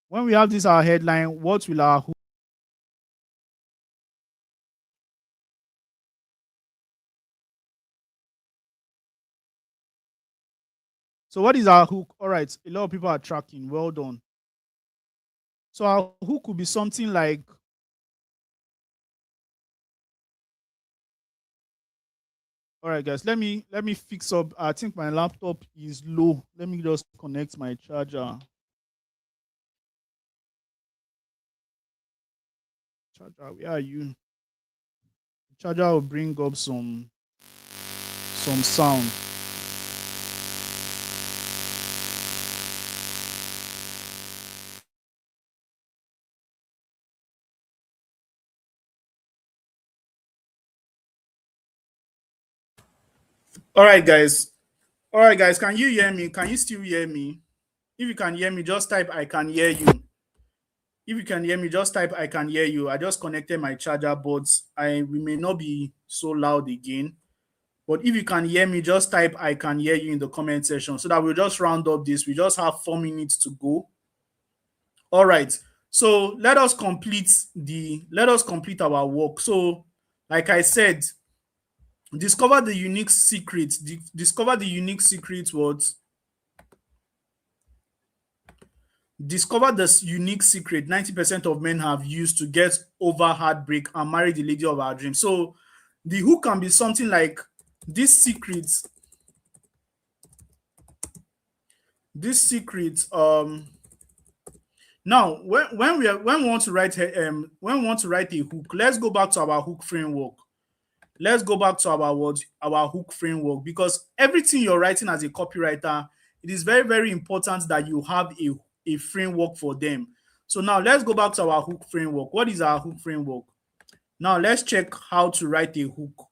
[SPEAKER 1] When we have this our headline, what will our hook? So what is our hook? All right, a lot of people are tracking. Well done. So our hook could be something like, all right, guys, let me fix up. I think my laptop is low. Let me just connect my charger. Charger, where are you? Charger will bring up some sound. All right, guys. All right, guys, can you hear me? Can you still hear me? If you can hear me, just type I can hear you. If you can hear me, just type I can hear you. I just connected my charger, but we may not be so loud again. But if you can hear me, just type I can hear you in the comment section so that we'll just round up this. We just have 4 minutes to go. All right. So let us complete our work. So, like I said, discover the unique secret. Discover the unique secret what? Discover the unique secret 90% of men have used to get over heartbreak and marry the lady of our dreams. So the hook can be something like this secret. This secret. Now when we want to write when we want to write a hook, let's go back to our hook framework. Let's go back to our hook framework, because everything you're writing as a copywriter, it is very, very important that you have a framework for them. So now let's go back to our hook framework. What is our hook framework? Now let's check how to write a hook.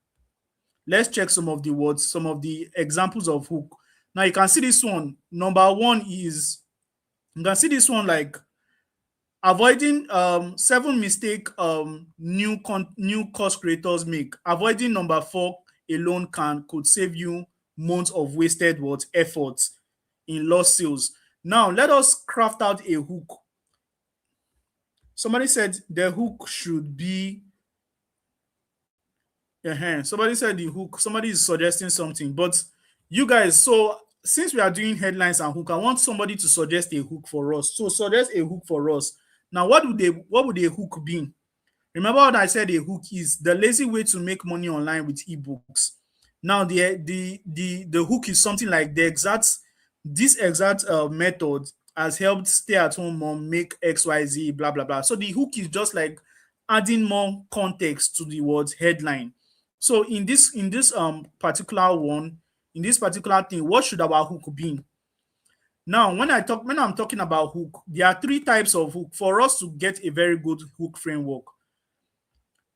[SPEAKER 1] Let's check some of the words, some of the examples of hook. Now you can see this one. Number one is, you can see this one like avoiding 7 mistake new course creators make. Avoiding number 4 alone could save you months of wasted effort in lost sales. Now let us craft out a hook. Somebody said the hook should be somebody said the hook. Somebody is suggesting something, but you guys, so since we are doing headlines and hook, I want somebody to suggest a hook for us. So suggest a hook for us. Now, what would a hook be? Remember what I said, a hook is the lazy way to make money online with ebooks. Now, the hook is something like this exact method has helped stay-at-home mom make XYZ, blah blah blah. So the hook is just like adding more context to the word headline. So in this particular one, in this particular thing, what should our hook be? Now, when I'm talking about hook, there are 3 types of hook for us to get a very good hook framework.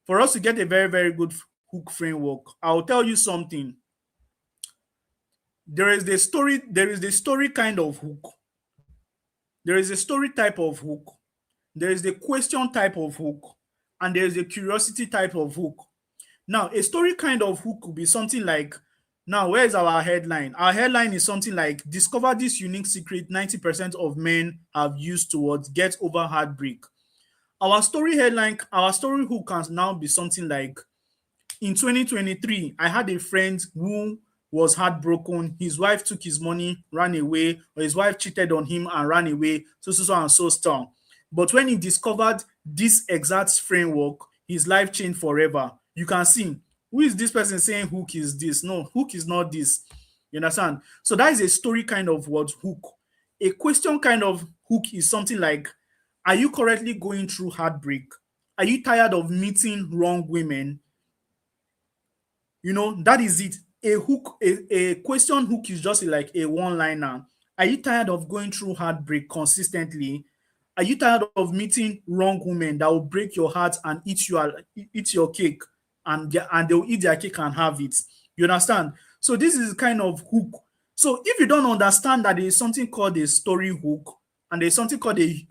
[SPEAKER 1] For us to get a very, very good hook framework, I'll tell you something. There is the story kind of hook. There is a story type of hook. There is the question type of hook. And there is a curiosity type of hook. Now, a story kind of hook could be something like, now, where's our headline? Our headline is something like, discover this unique secret 90% of men have used towards get over heartbreak. Our story headline, our story hook can now be something like, in 2023, I had a friend who was heartbroken. His wife took his money, ran away, or his wife cheated on him and ran away, so and so strong. But when he discovered this exact framework, his life changed forever. You can see, who is this person saying hook is this? No, hook is not this. You understand? So that is a story kind of word hook. A question kind of hook is something like, are you currently going through heartbreak? Are you tired of meeting wrong women? That is it. A hook, a question hook is just like a one-liner. Are you tired of going through heartbreak consistently? Are you tired of meeting wrong women that will break your heart and eat your cake, and they'll eat their cake and have it? You understand? So this is kind of hook. So if you don't understand that there is something called a story hook and there's something called a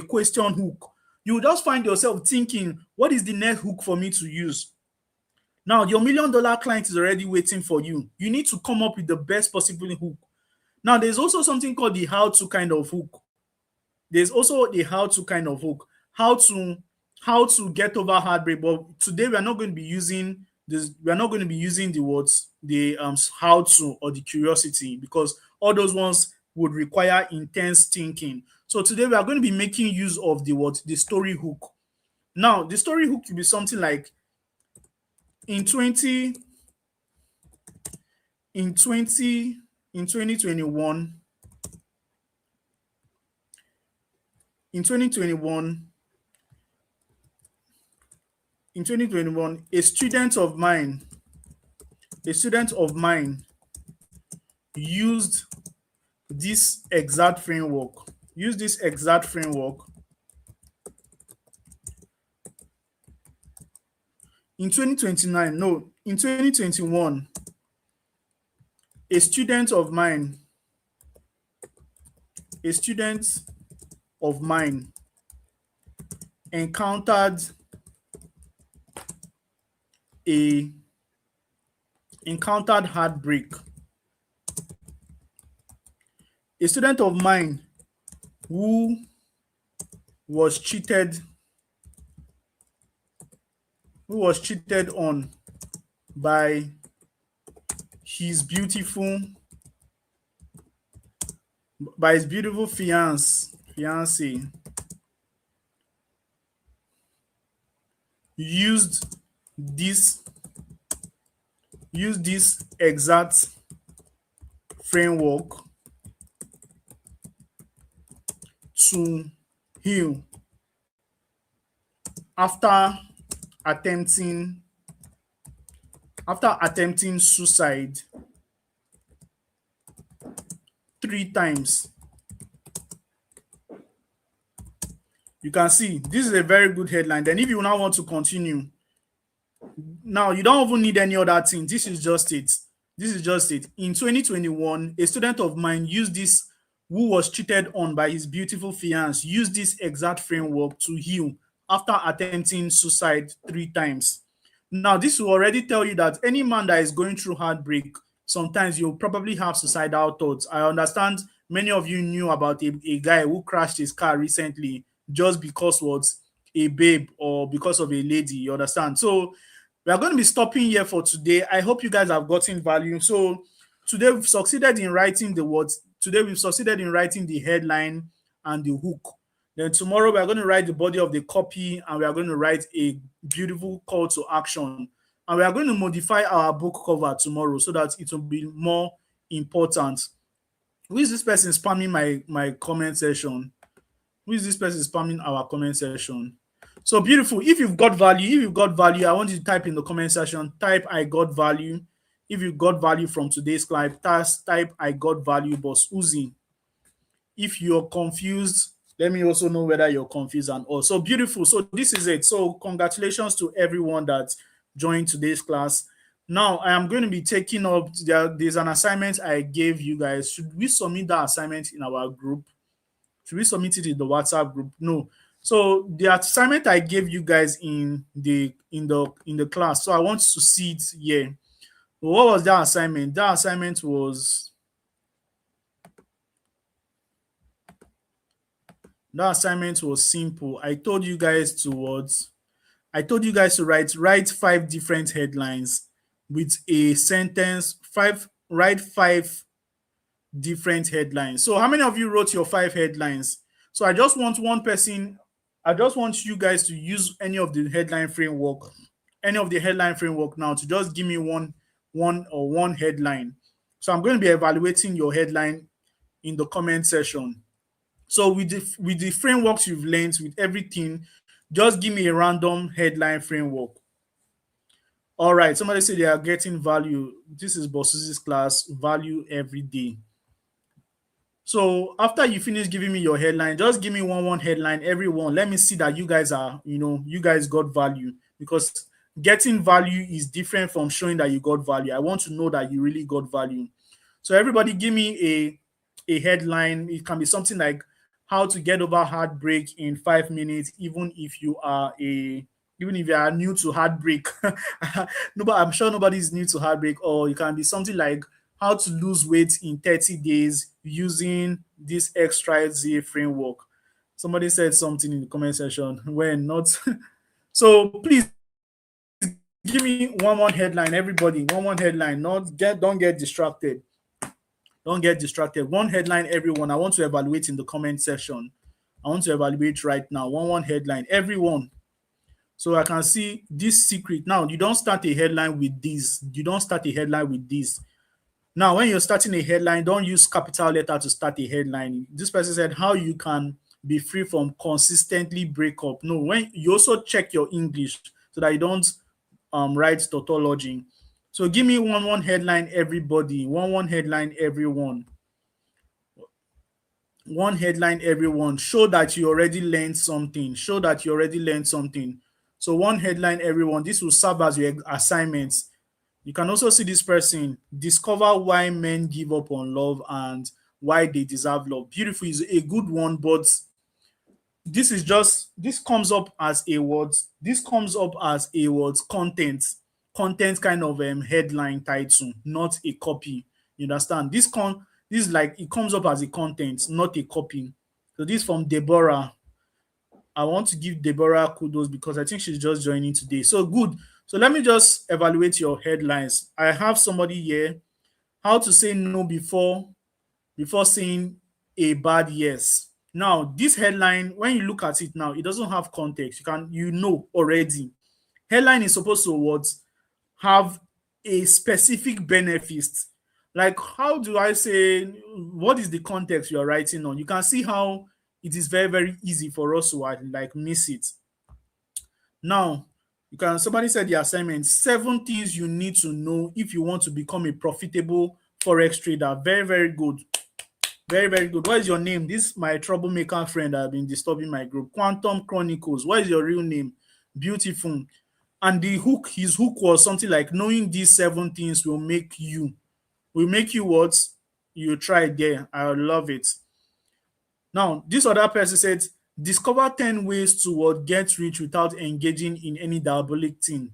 [SPEAKER 1] question hook, you will just find yourself thinking, what is the next hook for me to use? Now, your $1 million client is already waiting for you. You need to come up with the best possible hook. Now, there's also something called the how-to kind of hook. There's also the how-to kind of hook. How to get over heartbreak. But today we are not going to be using this. We are not going to be using the words, the how to or the curiosity, because all those ones would require intense thinking. So today we are going to be making use of the story hook. Now, the story hook will be something like, in 2021, in 2021 in 2021, a student of mine used this exact framework. In 2021, A student of mine, a student of mine encountered a encountered heartbreak. A student of mine who was cheated on by his beautiful fiance used this exact framework to heal after attempting suicide 3 times. You can see this is a very good headline. Then if you now want to continue, now you don't even need any other thing. This is just it. In 2021, a student of mine who was cheated on by his beautiful fiance, used this exact framework to heal after attempting suicide 3 times. Now, this will already tell you that any man that is going through heartbreak, sometimes you'll probably have suicidal thoughts. I understand many of you knew about a guy who crashed his car recently just because was a babe or because of a lady. You understand? So we are going to be stopping here for today. I hope you guys have gotten value. So today we've succeeded in writing the words. Today we've succeeded in writing the headline and the hook. Then tomorrow we are going to write the body of the copy and we are going to write a beautiful call to action. And we are going to modify our book cover tomorrow so that it will be more important. Who is this person spamming my comment section? Who is this person spamming our comment section? So beautiful. If you've got value, I want you to type in the comment section, type I got value. If you got value from today's class, type I got value, Bossuhzi. If you're confused, let me also know whether you're confused and all. So beautiful. So this is it. So congratulations to everyone that joined today's class. Now I am going to be taking up, there's an assignment I gave you guys. Should we submit that assignment in our group? Should we submit it in the WhatsApp group? No. So the assignment I gave you guys in the class. So I want to see it here. What was that assignment? That assignment was simple. I told you guys to write 5 different headlines with a sentence. Write 5 different headlines. So how many of you wrote your 5 headlines? So I just want you guys to use any of the headline framework now to just give me one headline. So I'm going to be evaluating your headline in the comment section. So with the frameworks you've learned, with everything, just give me a random headline framework. All right, somebody said they are getting value. This is Bossuhzi's class, value every day. So after you finish giving me your headline, just give me one headline, everyone. Let me see that you guys got value, because getting value is different from showing that you got value. I want to know that you really got value. So everybody give me a headline. It can be something like how to get over heartbreak in 5 minutes, even if you are new to heartbreak. I'm sure nobody is new to heartbreak. Or it can be something like how to lose weight in 30 days using this XYZ framework. Somebody said something in the comment section when not. So please give me one headline, everybody. One headline. Don't get distracted. Don't get distracted. One headline, everyone. I want to evaluate in the comment section. I want to evaluate right now. One headline, everyone. So I can see this secret. Now, you don't start a headline with this. Now, when you're starting a headline, don't use capital letter to start a headline. This person said how you can be free from consistently break up. No, when you also check your English so that you don't write tautology. So give me one headline, everybody. One headline, everyone. One headline, everyone. Show that you already learned something. So one headline, everyone. This will serve as your assignment. You can also see this person discover why men give up on love and why they deserve love. Beautiful is a good one, but this comes up as a word. This comes up as a word content kind of headline title, not a copy. You understand? This is like it comes up as a content, not a copy. So this from Deborah. I want to give Deborah kudos because I think she's just joining today. So good. So let me just evaluate your headlines. I have somebody here. How to say no before saying a bad yes. Now, this headline, when you look at it now, it doesn't have context. You know already. Headline is supposed to what? Have a specific benefit. Like, how do I say what is the context you are writing on? You can see how it is very, very easy for us to like miss it. Now, you can somebody said the assignment 7 things you need to know if you want to become a profitable forex trader. Very, very good. Very, very good. What is your name? This is my troublemaker friend that have been disturbing my group. Quantum Chronicles. What is your real name? Beautiful. And his hook was something like knowing these 7 things will make you what? You try there. I love it. Now, this other person said, discover 10 ways to what get rich without engaging in any diabolic thing.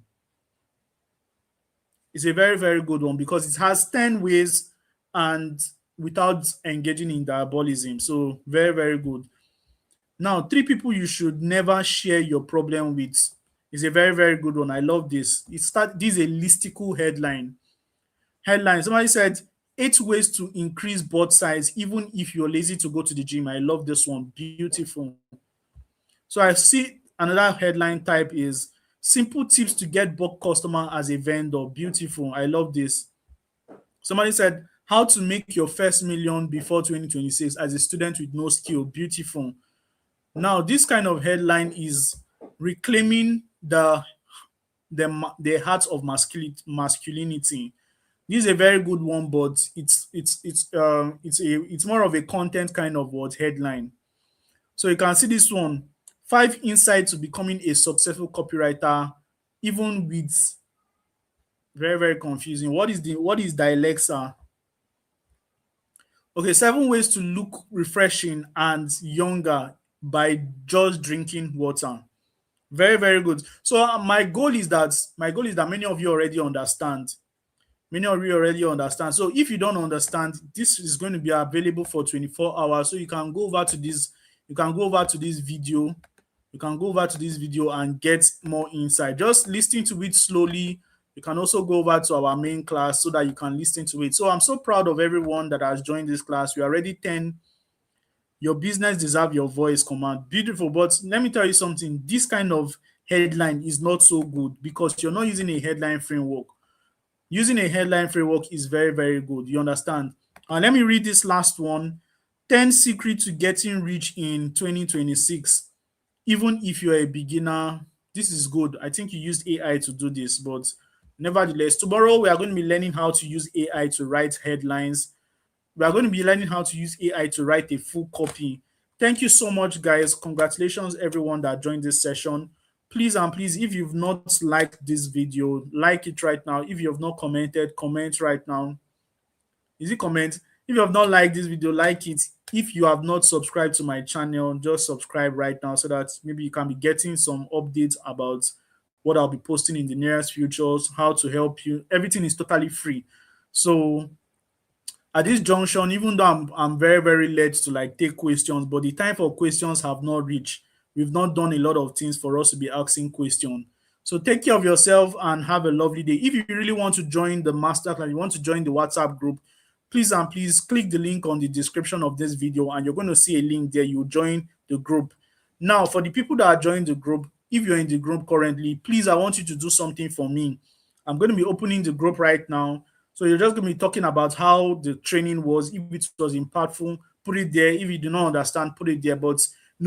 [SPEAKER 1] It's a very, very good one because it has 10 ways and without engaging in diabolism. So very, very good. Now, 3 people you should never share your problem with is a very, very good one. I love this. This is a listicle headline. Somebody said 8 ways to increase butt size even if you're lazy to go to the gym. I love this one. Beautiful. So I see another headline type is simple tips to get bulk customer as a vendor. Beautiful. I love this. Somebody said how to make your first million before 2026 as a student with no skill. Beautiful. Now, this kind of headline is reclaiming the heart of masculinity. This is a very good one, but it's more of a content kind of word headline. So you can see this one: 5 insights to becoming a successful copywriter, even with very, very confusing. What is the Alexa? Okay, 7 ways to look refreshing and younger by just drinking water. Very, very good. So my goal is that many of you already understand. Many of you already understand. So if you don't understand, this is going to be available for 24 hours. So you can go over to this, you can go over to this video, you can go over to this video and get more insight. Just listen to it slowly. You can also go over to our main class so that you can listen to it. So I'm so proud of everyone that has joined this class. We are already 10. Your business deserve your voice command. Beautiful. But let me tell you something. This kind of headline is not so good because you're not using a headline framework. Using a headline framework is very, very good. You understand? And let me read this last one. 10 secrets to getting rich in 2026. Even if you're a beginner, this is good. I think you used AI to do this, but nevertheless, tomorrow we are going to be learning how to use AI to write headlines. We are going to be learning how to use AI to write a full copy. Thank you so much, guys. Congratulations, everyone that joined this session. Please and please, if you've not liked this video, like it right now. If you have not commented, comment right now. Is it comment? If you have not liked this video, like it. If you have not subscribed to my channel, just subscribe right now so that maybe you can be getting some updates about what I'll be posting in the nearest futures, how to help you. Everything is totally free. So at this junction, even though I'm very, very led to like take questions, but the time for questions have not reached. We've not done a lot of things for us to be asking questions. So take care of yourself and have a lovely day. If you really want to join the masterclass, you want to join the WhatsApp group, please and please click the link on the description of this video and you're going to see a link there. You join the group. Now, for the people that are joining the group, if you're in the group currently, please, I want you to do something for me. I'm going to be opening the group right now. So you're just going to be talking about how the training was. If it was impactful, put it there. If you do not understand, put it there. But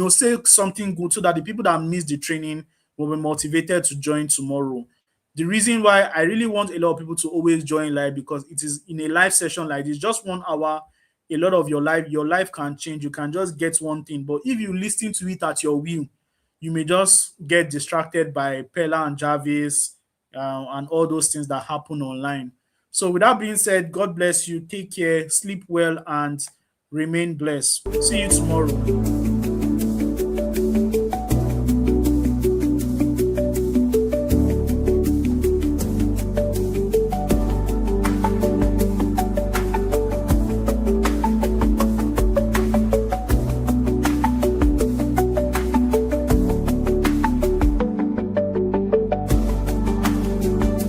[SPEAKER 1] say something good so that the people that missed the training will be motivated to join tomorrow. The reason why I really want a lot of people to always join live because it is in a live session like this, just 1 hour, a lot of your life can change. You can just get one thing. But if you listen to it at your will, you may just get distracted by Pella and Jarvis,
[SPEAKER 2] and all those things that happen online. So, with that being said, God bless you. Take care, sleep well, and remain blessed. See you tomorrow.